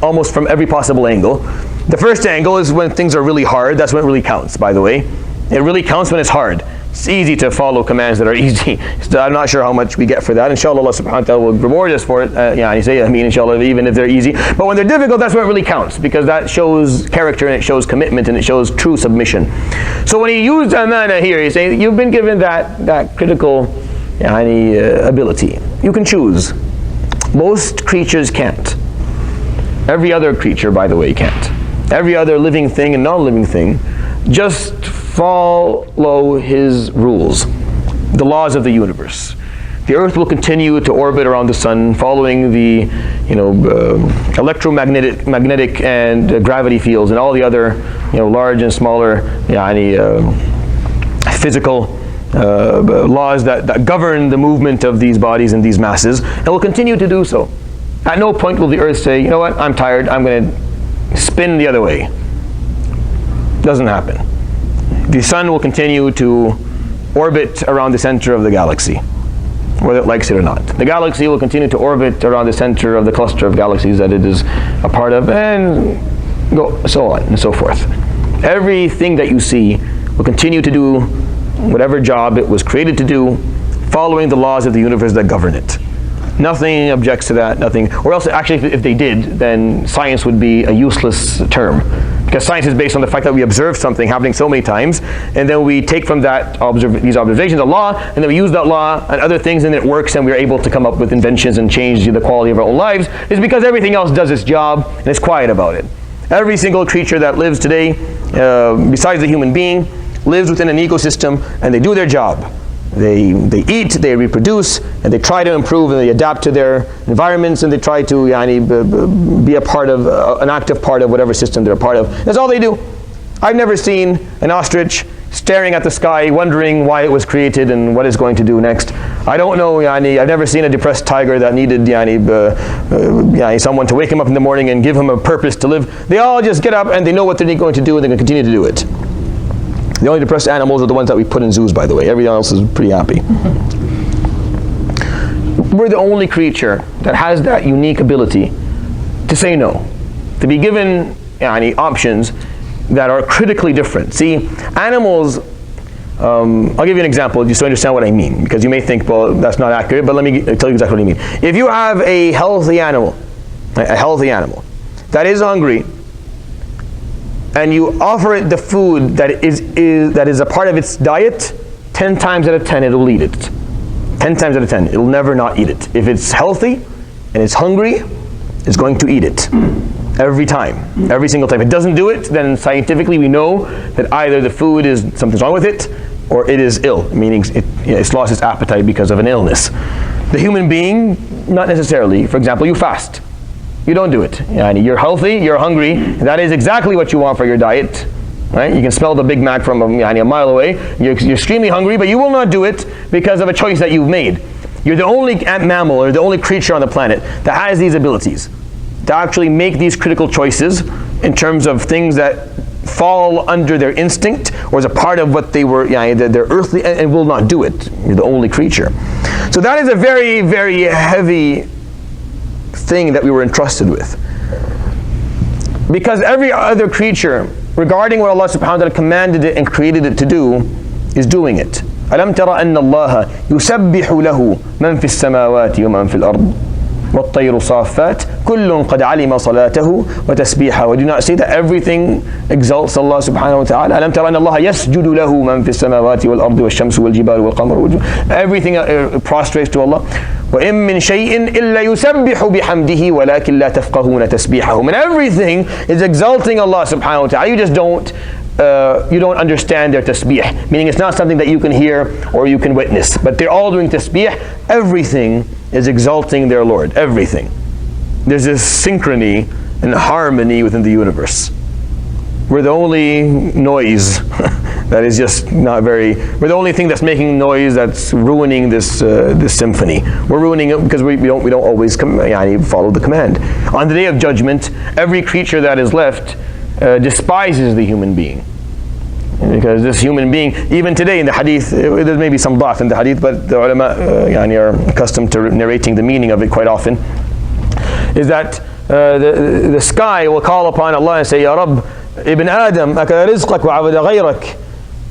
almost from every possible angle. The first angle is when things are really hard. That's when it really counts, by the way. It really counts when it's hard. It's easy to follow commands that are easy. So I'm not sure how much we get for that. Inshallah, Allah subhanahu wa ta'ala will reward us for it. You say, inshallah, even if they're easy. But when they're difficult, that's when it really counts, because that shows character and it shows commitment and it shows true submission. So when he used amana here, he's saying, you've been given that critical ability. You can choose. Most creatures can't. Every other creature, by the way, can't. Every other living thing and non-living thing just follow his rules, the laws of the universe. The earth will continue to orbit around the sun, following the electromagnetic and gravity fields and all the other large and smaller physical laws that govern the movement of these bodies and these masses, and will continue to do so. At no point will the earth say, you know what, I'm tired, I'm going to spin the other way. Doesn't happen. The sun will continue to orbit around the center of the galaxy, whether it likes it or not. The galaxy will continue to orbit around the center of the cluster of galaxies that it is a part of, and so on and so forth. Everything that you see will continue to do whatever job it was created to do, following the laws of the universe that govern it. Nothing objects to that, nothing. Or else, actually, if they did, then science would be a useless term. Because science is based on the fact that we observe something happening so many times, and then we take from that these observations a law, and then we use that law and other things, and it works, and we're able to come up with inventions and change the quality of our own lives. It's because everything else does its job, and it's quiet about it. Every single creature that lives today, besides the human being, lives within an ecosystem, and they do their job. They eat, they reproduce, and they try to improve, and they adapt to their environments, and they try to be a part of, an active part of whatever system they're a part of. That's all they do. I've never seen an ostrich staring at the sky, wondering why it was created and what it's going to do next. I don't know, I've never seen a depressed tiger that needed someone to wake him up in the morning and give him a purpose to live. They all just get up and they know what they're going to do, and they're going to continue to do it. The only depressed animals are the ones that we put in zoos, by the way. Everyone else is pretty happy. We're the only creature that has that unique ability to say no, to be given options that are critically different. See, animals, I'll give you an example just to understand what I mean, because you may think, well, that's not accurate, but let me tell you exactly what I mean. If you have a healthy animal that is hungry, and you offer it the food that is a part of its diet, 10 times out of 10 it will eat it. 10 times out of 10, it will never not eat it. If it's healthy and it's hungry, it's going to eat it. Every time, every single time. If it doesn't do it, then scientifically we know that either the food is something's wrong with it, or it is ill, meaning it's lost its appetite because of an illness. The human being, not necessarily. For example, you fast. You don't do it. You're healthy, you're hungry, that is exactly what you want for your diet. Right? You can smell the Big Mac from a mile away. You're extremely hungry, but you will not do it because of a choice that you've made. You're the only mammal or the only creature on the planet that has these abilities to actually make these critical choices in terms of things that fall under their instinct or as a part of what they were, their earthly, and will not do it. You're the only creature. So that is a very, very heavy thing that we were entrusted with. Because every other creature, regarding what Allah subhanahu wa ta'ala commanded it and created it to do, is doing it. أَلَمْ تَرَ أَنَّ اللَّهَ يُسَبِّحُ لَهُ مَنْ فِي السَّمَاوَاتِ وَمَنْ فِي الْأَرْضِ وَالطَّيْرُ صَافَّاتٍ كُلٌّ قَدْ عَلِمَ صَلَاتَهُ وَتَسْبِيحَهُ. We do not say that everything exalts Allah subhanahu wa ta'ala. أَلَمْ تَرَ أَنَّ اللَّهَ يَسْجُدُ لَهُ مَنْ فِي السَّمَاوَاتِ وَالْأَرْضِ وَالشَّمْسُ وَالْجِبَالُ وَالْقَمَرُ. Everything prostrates to Allah. وَإِن مِّن شَيْءٍ إِلَّا يُسَبِّحُ بِحَمْدِهِ وَلَكِنْ لَا تَفْقَهُونَ تَسْبِيحَهُمْ. And everything is exalting Allah subhanahu wa ta'ala. You just don't understand their tasbih, meaning it's not something that you can hear or you can witness, but they're all doing tasbih. Everything is exalting their Lord. Everything. There's this synchrony and harmony within the universe. We're the only noise that is just not very, we're the only thing that's making noise that's ruining this symphony. We're ruining it because we don't always follow the command. On the Day of Judgment, every creature that is left despises the human being. Because this human being, even today in the hadith, there may be some da'f in the hadith, but the ulama are accustomed to narrating the meaning of it quite often, is that the sky will call upon Allah and say, Ya Rabb, Ibn Adam, akala rizqak wa abada ghayrak.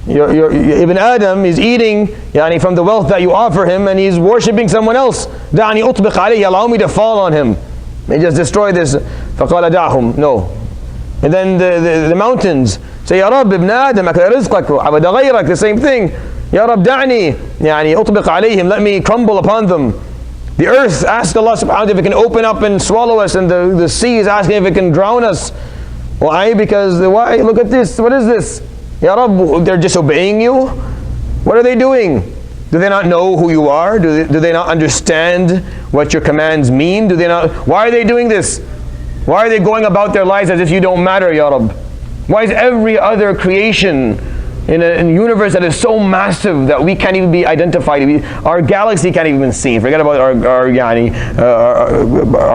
Ibn Adam is eating from the wealth that you offer him, and he's worshipping someone else. Da'ani utbiq alayhi, allow me to fall on him. They just destroy this. فَقَالَ دَعْهُمْ. No. And then the mountains say, Ya Rabb, Ibn Adam, akala rizqak wa abada ghayrak. The same thing. Ya Rabb, da'ni, utbiq alayhim, let me crumble upon them. The earth asks Allah subhanahu wa ta'ala if it can open up and swallow us, and the sea is asking if it can drown us. Why? Because, why? Look at this. What is this? Ya Rabb, they're disobeying you? What are they doing? Do they not know who you are? Do they not understand what your commands mean? Do they not? Why are they doing this? Why are they going about their lives as if you don't matter, Ya Rabb? Why is every other creation in a universe that is so massive that we can't even be identified? Our galaxy can't even be seen. Forget about our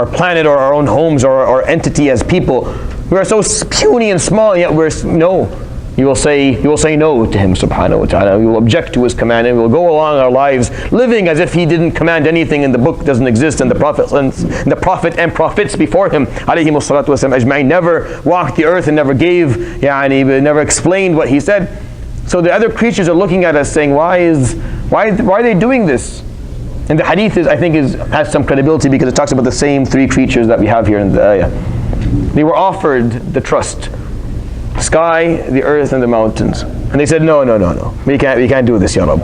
planet or our own homes or our entity as people. We are so puny and small, and yet you will say no to him subhanahu wa ta'ala. You will object to his command, and we will go along our lives living as if he didn't command anything, and the book doesn't exist, and the prophet and prophets before him alayhimus salatu wasalam ajma'in never walked the earth and never gave, never explained what he said. So the other creatures are looking at us saying, why are they doing this? And the hadith has some credibility because it talks about the same three creatures that we have here in the ayah. They were offered the trust. Sky, the earth, and the mountains. And they said, no. We can't do this, Ya Rabb.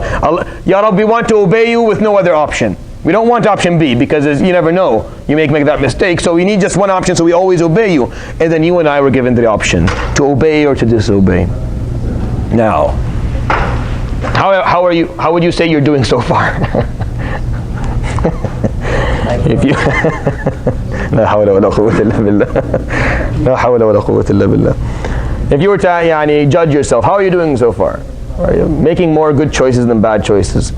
Ya Rabb, we want to obey you with no other option. We don't want option B because you never know. You may make that mistake. So we need just one option, so we always obey you. And then you and I were given the option to obey or to disobey. Now, how would you say you're doing so far? If you لا حول ولا قوة إلا بالله لا حول ولا قوة إلا بالله. If you were to judge yourself, how are you doing so far? Are you making more good choices than bad choices?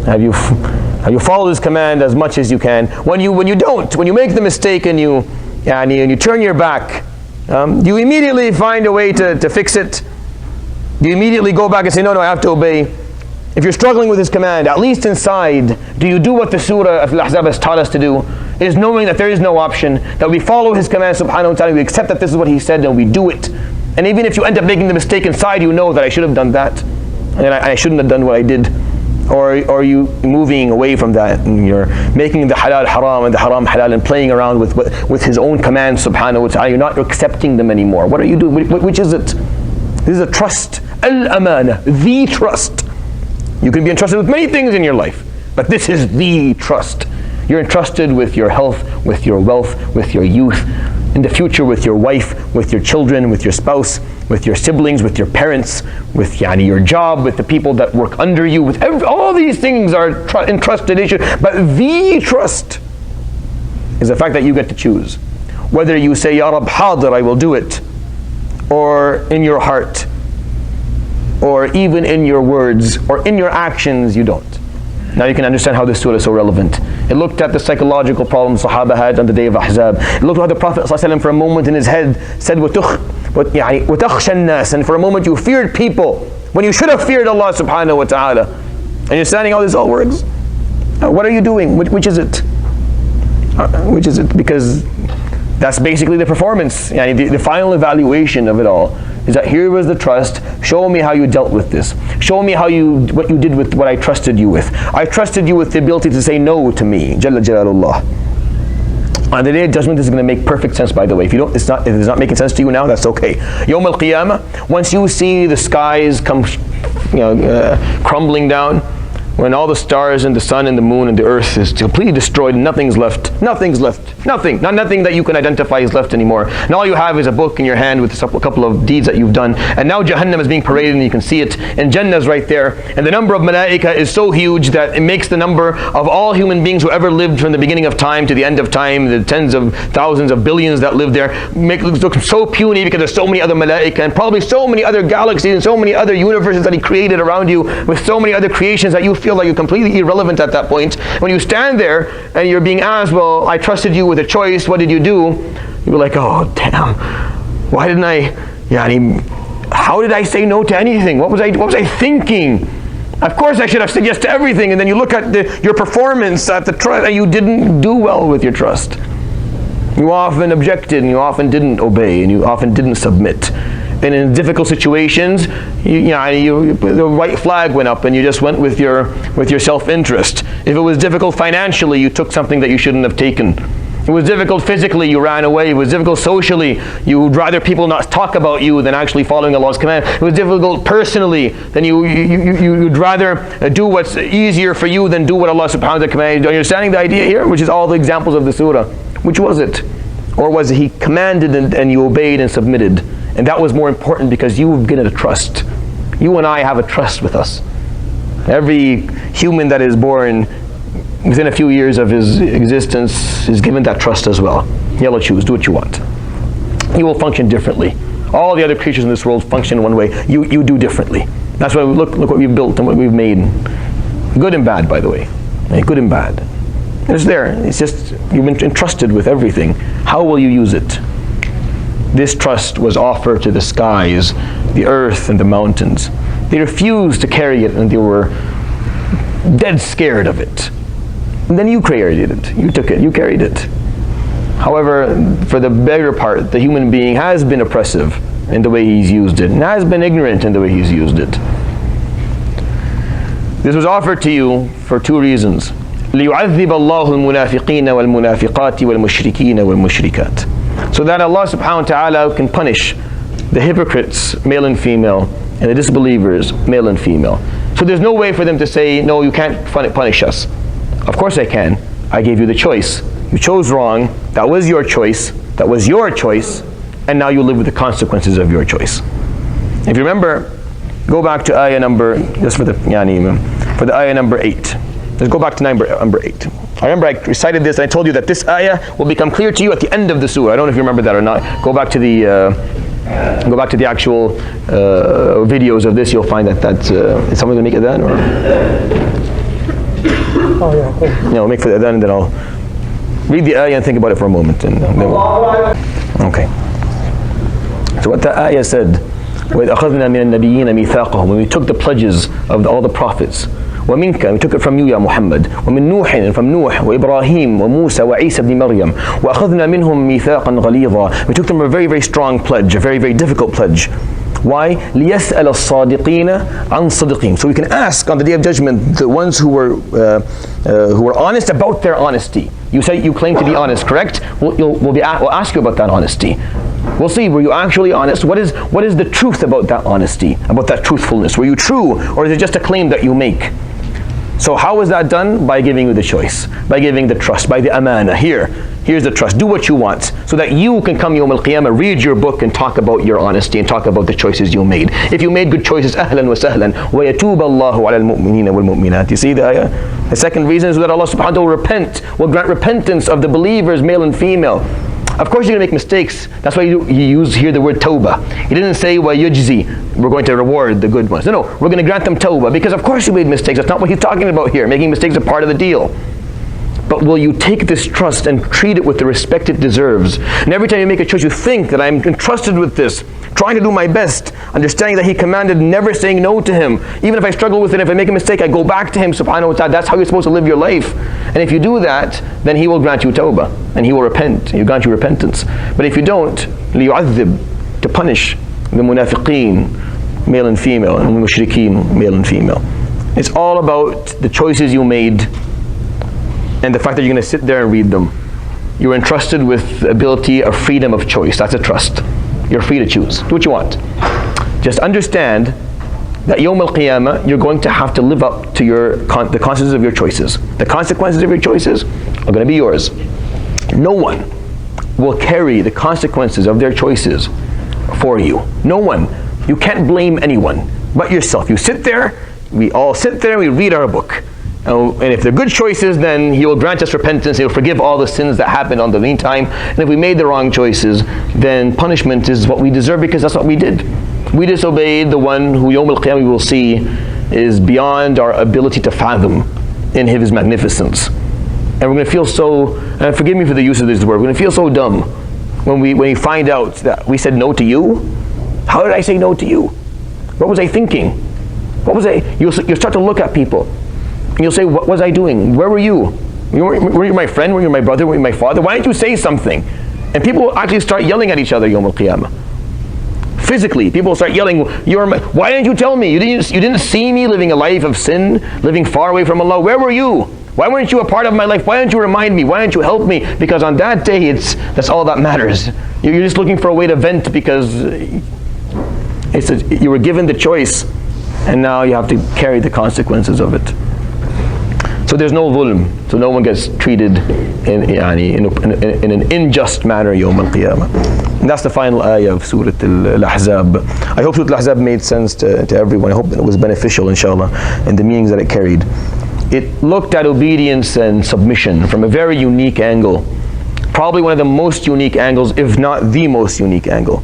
Have you followed his command as much as you can? When you make the mistake and you turn your back, do you immediately find a way to fix it? Do you immediately go back and say, no, I have to obey? If you're struggling with his command, at least inside, do you do what the Surah AlAhzab has taught us to do? Is knowing that there is no option, that we follow his command subhanahu wa ta'ala, we accept that this is what he said and we do it. And even if you end up making the mistake inside, you know that I should have done that, and I shouldn't have done what I did. Or are you moving away from that, and you're making the halal haram and the haram halal and playing around with his own commands subhanahu wa ta'ala? You're not accepting them anymore. What are you doing? Which is it? This is a trust. Al-amana, the trust. You can be entrusted with many things in your life, but this is the trust. You're entrusted with your health, with your wealth, with your youth, in the future with your wife, with your children, with your spouse, with your siblings, with your parents, with your job, with the people that work under you, with all these things are entrusted issues. But the trust is the fact that you get to choose. Whether you say, Ya Rab, Hadir, I will do it, or in your heart, or even in your words, or in your actions, you don't. Now you can understand how this surah is so relevant. It looked at the psychological problems Sahaba had on the day of Ahzab. It looked at how the Prophet ﷺ for a moment in his head said, وَتَخْشَى النَّاسِ, and for a moment you feared people when you should have feared Allah subhanahu wa ta'ala. And you're standing how this all works. What are you doing? Which is it? Which is it? Because that's basically the performance. The final evaluation of it all is that here was the trust. Show me how you dealt with this. Show me what you did with what I trusted you with. I trusted you with the ability to say no to me. Jalla Jalalullah. On the day of judgment, this is going to make perfect sense, by the way. If it's not making sense to you now, that's okay. Yawm al-Qiyamah, once you see the skies come, crumbling down, when all the stars and the sun and the moon and the earth is completely destroyed, nothing's left. Nothing's left. Nothing. Nothing that you can identify is left anymore. And all you have is a book in your hand with a couple of deeds that you've done. And now Jahannam is being paraded and you can see it. And Jannah is right there. And the number of malaika is so huge that it makes the number of all human beings who ever lived from the beginning of time to the end of time, the tens of thousands of billions that live there, make it look so puny because there's so many other malaika and probably so many other galaxies and so many other universes that He created around you with so many other creations that you feel like you're completely irrelevant at that point. When you stand there and you're being asked, well, I trusted you with a choice, what did you do? You're like, oh damn, why didn't I, how did I say no to anything? What was I thinking? Of course I should have said yes to everything. And then you look at your performance at the trust, and you didn't do well with your trust. You often objected, and you often didn't obey, and you often didn't submit. And in difficult situations, the white flag went up and you just went with your self-interest. If it was difficult financially, you took something that you shouldn't have taken. If it was difficult physically, you ran away. If it was difficult socially, you would rather people not talk about you than actually following Allah's command. If it was difficult personally, then you'd rather do what's easier for you than do what Allah subhanahu wa ta'ala commanded. Are you understanding the idea here? Which is all the examples of the surah. Which was it? Or was it He commanded and you obeyed and submitted? And that was more important because you have given a trust. You and I have a trust with us. Every human that is born within a few years of his existence is given that trust as well. Yellow choose, do what you want. You will function differently. All the other creatures in this world function one way. You do differently. That's why look what we've built and what we've made. Good and bad, by the way. Good and bad. It's there. It's just you've been entrusted with everything. How will you use it? This trust was offered to the skies, the earth, and the mountains. They refused to carry it, and they were dead scared of it. And then you carried it. You took it. You carried it. However, for the bigger part, the human being has been oppressive in the way he's used it, and has been ignorant in the way he's used it. This was offered to you for two reasons. لِيُعَذِّبَ اللَّهُ الْمُنَافِقِينَ وَالْمُنَافِقَاتِ وَالْمُشْرِكِينَ وَالْمُشْرِكَاتِ, so that Allah subhanahu wa ta'ala can punish the hypocrites, male and female, and the disbelievers, male and female. So there's no way for them to say, no, you can't punish us. Of course I can. I gave you the choice. You chose wrong. That was your choice. That was your choice. And now you live with the consequences of your choice. If you remember, go back to ayah number, just for the ayah number 8. Let's go back to number 8. I remember I recited this and I told you that this ayah will become clear to you at the end of the surah. I don't know if you remember that or not. Go back to the actual videos of this. You'll find that is someone going to make it then? Or? Oh yeah, cool. No, make for the adhan and then I'll read the ayah and think about it for a moment. And then okay. So what the ayah said, وَإِذْ أَخَذْنَا مِنَ النَّبِيِّينَ مِيثَاقَهُمْ, when we took the pledges of all the prophets, ومنك, we took it from you, Ya Muhammad, ومن نوح, and from Nuh, وإبراهيم, وموسى, وعيسى بن مريم, وأخذنا منهم ميثاقا غليظا, we took them a very, very strong pledge, a very, very difficult pledge. Why? لِيَسْأَلَ الصَّادِقِينَ عَنْ صَدِقِينَ, so we can ask on the day of judgment the ones who were honest about their honesty. You say you claim to be honest, correct? We'll ask you about that honesty. We'll see, were you actually honest? What is the truth about that honesty, about that truthfulness? Were you true, or is it just a claim that you make? So how is that done? By giving you the choice, by giving the trust, by the amana. Here's the trust. Do what you want, so that you can come Yawm al-Qiyamah, read your book and talk about your honesty and talk about the choices you made. If you made good choices, ahlan wa sahlan, wa yatub Allahu ala al-mu'minina wal-mu'minat. You see the ayah? The second reason is that Allah subhanahu wa ta'ala will grant repentance of the believers, male and female. Of course you're going to make mistakes. That's why you use here the word tawbah. He didn't say, wa yujzi, we're going to reward the good ones. No, we're going to grant them tawbah, because of course you made mistakes. That's not what he's talking about here. Making mistakes is a part of the deal. But will you take this trust and treat it with the respect it deserves? And every time you make a choice, you think that I'm entrusted with this, trying to do my best, understanding that he commanded never saying no to him. Even if I struggle with it, if I make a mistake, I go back to him, subhanahu wa ta'ala. That's how you're supposed to live your life. And if you do that, then he will grant you tawbah, and he will repent. He'll grant you repentance. But if you don't, لِيُعَذِّبْ, to punish the munafiqeen, male and female, and the mushrikeen, male and female. It's all about the choices you made, and the fact that you're going to sit there and read them. You're entrusted with the ability of freedom of choice. That's a trust. You're free to choose. Do what you want. Just understand that Yawm al-Qiyamah, you're going to have to live up to the consequences of your choices. The consequences of your choices are going to be yours. No one will carry the consequences of their choices for you. No one. You can't blame anyone but yourself. You sit there, we all sit there and we read our book. And if they're good choices, then he will grant us repentance. He will forgive all the sins that happened on the meantime. And if we made the wrong choices, then punishment is what we deserve, because that's what we did. We disobeyed the one who Yawm al-Qiyamah we will see is beyond our ability to fathom in his magnificence. And we're going to feel so, and forgive me for the use of this word, we're going to feel so dumb when we find out that we said no to you. How did I say no to you? What was I thinking? What was I? You'll start to look at people. And you'll say, what was I doing? Where were you? Were you my friend? Were you my brother? Were you my father? Why didn't you say something? And people will actually start yelling at each other Yawm al-Qiyamah. Physically, people will start yelling, why didn't you tell me? You didn't see me living a life of sin, living far away from Allah. Where were you? Why weren't you a part of my life? Why didn't you remind me? Why didn't you help me? Because on that day, that's all that matters. You're just looking for a way to vent, because you were given the choice, and now you have to carry the consequences of it. So there's no dhulm, so no one gets treated in an unjust manner Yawm al-Qiyamah. And that's the final ayah of Surat AlAhzab. I hope Surat AlAhzab made sense to everyone. I hope it was beneficial, inshallah, and the meanings that it carried. It looked at obedience and submission from a very unique angle. Probably one of the most unique angles, if not the most unique angle.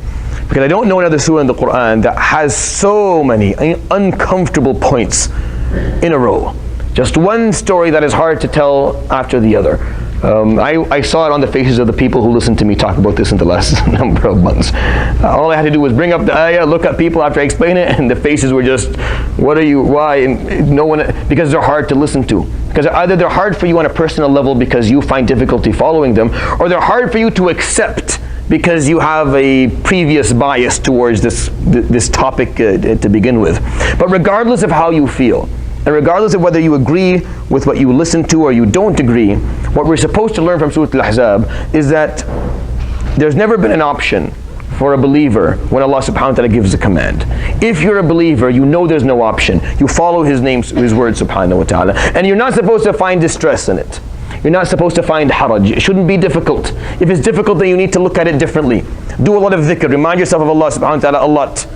Because I don't know another surah in the Quran that has so many uncomfortable points in a row. Just one story that is hard to tell after the other. I saw it on the faces of the people who listened to me talk about this in the last number of months. All I had to do was bring up the ayah, look at people after I explain it, and the faces were just, what are you, why? And no one, because they're hard to listen to. Because either they're hard for you on a personal level because you find difficulty following them, or they're hard for you to accept because you have a previous bias towards this topic to begin with. But regardless of how you feel, and regardless of whether you agree with what you listen to or you don't agree, what we're supposed to learn from Surat Al-Ahzab is that there's never been an option for a believer when Allah subhanahu wa ta'ala gives a command. If you're a believer, you know there's no option. You follow His name, His word subhanahu wa ta'ala. And you're not supposed to find distress in it. You're not supposed to find haraj. It shouldn't be difficult. If it's difficult, then you need to look at it differently. Do a lot of dhikr. Remind yourself of Allah subhanahu wa ta'ala a lot.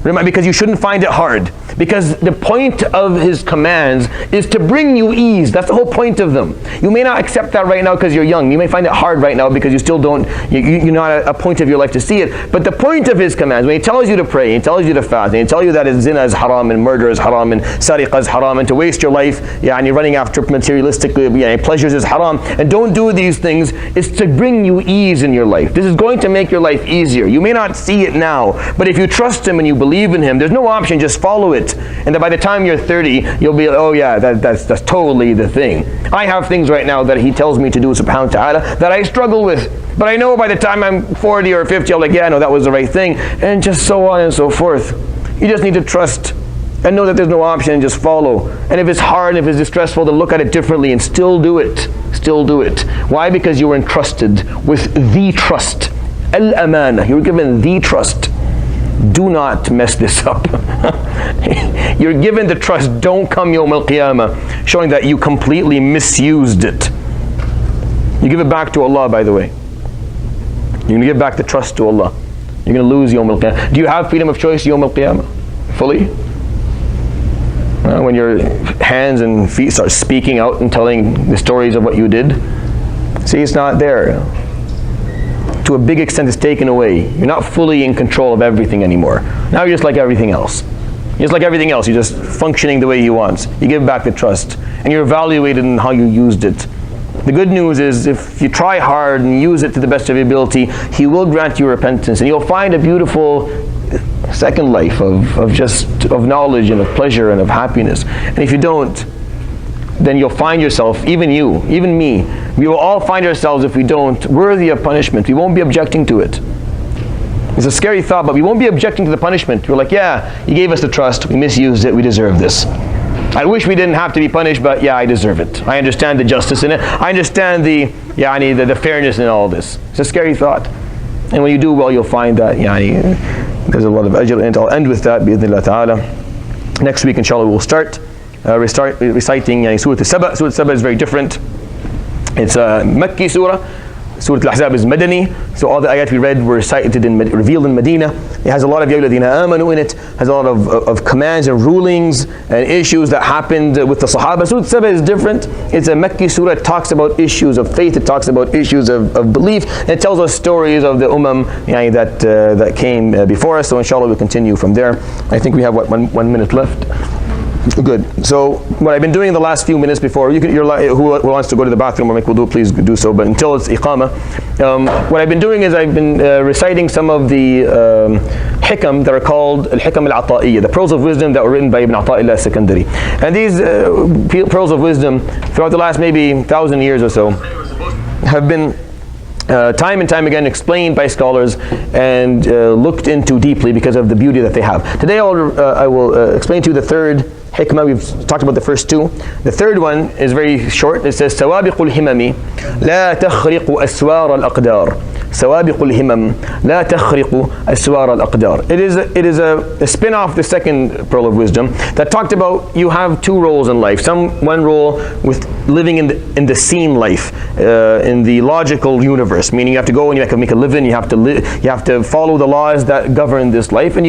Because you shouldn't find it hard. Because the point of His commands is to bring you ease. That's the whole point of them. You may not accept that right now because you're young. You may find it hard right now because you still don't, you're not at a point of your life to see it. But the point of His commands, when He tells you to pray, He tells you to fast, and He tells you that zina is haram, and murder is haram, and sariqah is haram, and to waste your life, and you're running after materialistic pleasures is haram, and don't do these things, is to bring you ease in your life. This is going to make your life easier. You may not see it now, but if you trust Him and you believe in Him, there's no option, just follow it. And that by the time you're 30, you'll be, oh yeah, that's totally the thing. I have things right now that He tells me to do subhanahu wa ta'ala that I struggle with. But I know by the time I'm 40 or 50, I'm like, yeah, no, that was the right thing. And just so on and so forth. You just need to trust and know that there's no option and just follow. And if it's hard, if it's distressful, then look at it differently and still do it. Still do it. Why? Because you were entrusted with the trust. Al-amana. You were given the trust. Do not mess this up. You're given the trust. Don't come Yawm al-Qiyamah showing that you completely misused it. You give it back to Allah, by the way. You're going to give back the trust to Allah. You're going to lose Yawm al-Qiyamah. Do you have freedom of choice Yawm al-Qiyamah? Fully? When your hands and feet start speaking out and telling the stories of what you did? See, it's not there. to a big extent is taken away. You're not fully in control of everything anymore. Now you're just like everything else. Just like everything else, you're just functioning the way he wants. You give back the trust, and you're evaluated in how you used it. The good news is, if you try hard and use it to the best of your ability, he will grant you repentance, and you'll find a beautiful second life of knowledge and of pleasure and of happiness. And if you don't, then you'll find yourself, even you, even me, we will all find ourselves, if we don't, worthy of punishment. We won't be objecting to it. It's a scary thought, but we won't be objecting to the punishment. We're like, yeah, you gave us the trust, we misused it, we deserve this. I wish we didn't have to be punished, but yeah, I deserve it. I understand the justice in it. I understand the fairness in all this. It's a scary thought. And when you do well, you'll find that there's a lot of ajr, and I'll end with that, bi'idhnillah ta'ala. Next week, inshallah, we'll start reciting Surat AlAhzab. Surat AlAhzab is very different. It's a Makki surah. Surat AlAhzab is Madani, so all the ayat we read were revealed in Medina. It has a lot of Ya ayyuhalladhina amanu in it, has a lot of commands and rulings and issues that happened with the Sahaba. Surat AlAhzab is different. It's a Makki surah. It talks about issues of faith, it talks about issues of belief, and it tells us stories of the that came before us. So inshallah we'll continue from there. I think we have, one minute left? Good. So what I've been doing in the last few minutes before, who wants to go to the bathroom or make wudu, please do so, but until it's iqamah, what I've been doing is I've been reciting some of the hikam that are called al-hikam al-ata'iyya, the pearls of wisdom that were written by Ibn Ata'illah Secondary. And these pearls of wisdom, throughout the last maybe 1,000 years or so, have been time and time again explained by scholars and looked into deeply because of the beauty that they have. Today I will explain to you the third hikmah. We've talked about the first two. The third one is very short. It says, سوابق الهمم لا تخرق أسوار الأقدار. سوابق الهمم لا تخرق أسوار الأقدار. It is a spin-off, the second pearl of wisdom, that talked about you have two roles in life. One role with living in the seen life, in the logical universe, meaning you have to go and you have to make a living, you have to follow the laws that govern this life, and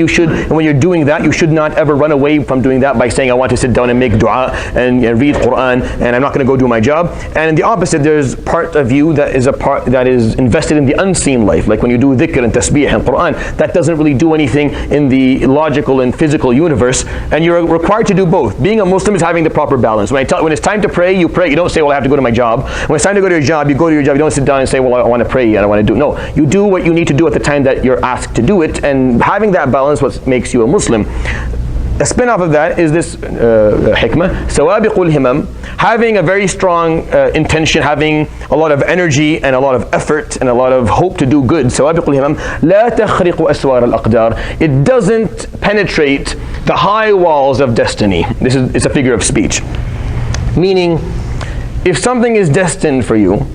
when you're doing that, you should not ever run away from doing that by saying, I want to sit down and make dua and read Quran, and I'm not going to go do my job. And in the opposite, there's part of you that is invested in the unseen life, like when you do dhikr and tasbih and Quran, that doesn't really do anything in the logical and physical universe, and you're required to do both. Being a Muslim is having the proper balance. When it's time to pray, you pray. You don't say, well, I have to go to my job. When it's time to go to your job, you go to your job. You don't sit down and say, well, I want to pray and I want to do. No, you do what you need to do at the time that you're asked to do it, and having that balance what makes you a Muslim. A spin-off of that is this hikmah, sawabiqul himam, having a very strong intention, having a lot of energy and a lot of effort and a lot of hope to do good. Sawabiqul himam, la takhriqu aswar al-aqdar. It doesn't penetrate the high walls of destiny. It's a figure of speech. Meaning, if something is destined for you,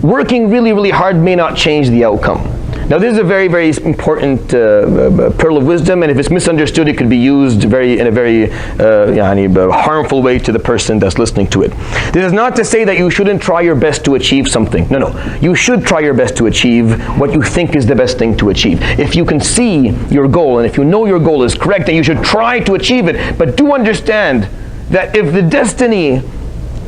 working really, really hard may not change the outcome. Now this is a very, very important pearl of wisdom, and if it's misunderstood, it could be used in a very harmful way to the person that's listening to it. This is not to say that you shouldn't try your best to achieve something. No. You should try your best to achieve what you think is the best thing to achieve. If you can see your goal, and if you know your goal is correct, then you should try to achieve it. But do understand that if the destiny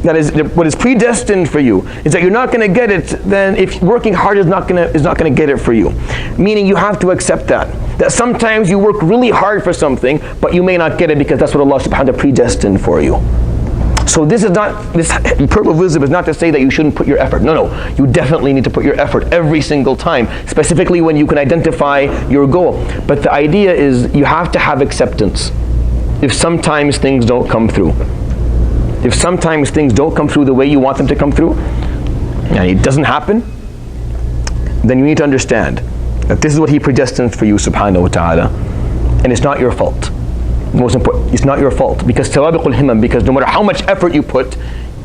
that is what is predestined for you is that you're not going to get it, then if working hard is not going to get it for you. Meaning you have to accept that sometimes you work really hard for something, but you may not get it because that's what Allah subhanahu wa ta'ala predestined for you. So this pearl of wisdom is not to say that you shouldn't put your effort. No, you definitely need to put your effort every single time, specifically when you can identify your goal. But the idea is you have to have acceptance if sometimes things don't come through. If sometimes things don't come through the way you want them to come through, and it doesn't happen, then you need to understand that this is what He predestined for you, subhanahu wa ta'ala, and it's not your fault. Most important, it's not your fault, because sawabiqul himam, because no matter how much effort you put,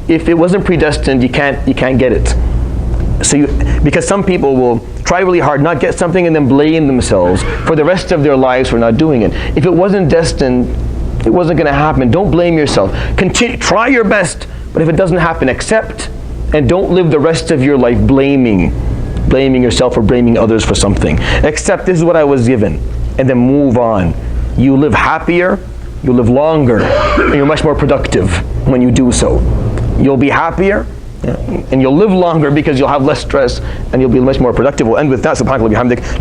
if it wasn't predestined, you can't get it. Because some people will try really hard, not get something, and then blame themselves for the rest of their lives for not doing it. If it wasn't destined, it wasn't going to happen. Don't blame yourself. Try your best, but if it doesn't happen, accept, and don't live the rest of your life blaming yourself or blaming others for something. Accept, this is what I was given, and then move on. You live happier, you live longer, and you're much more productive when you do so. You'll be happier, And you'll live longer because you'll have less stress and you'll be much more productive. We'll end with that. Subhanakallah bihamdik.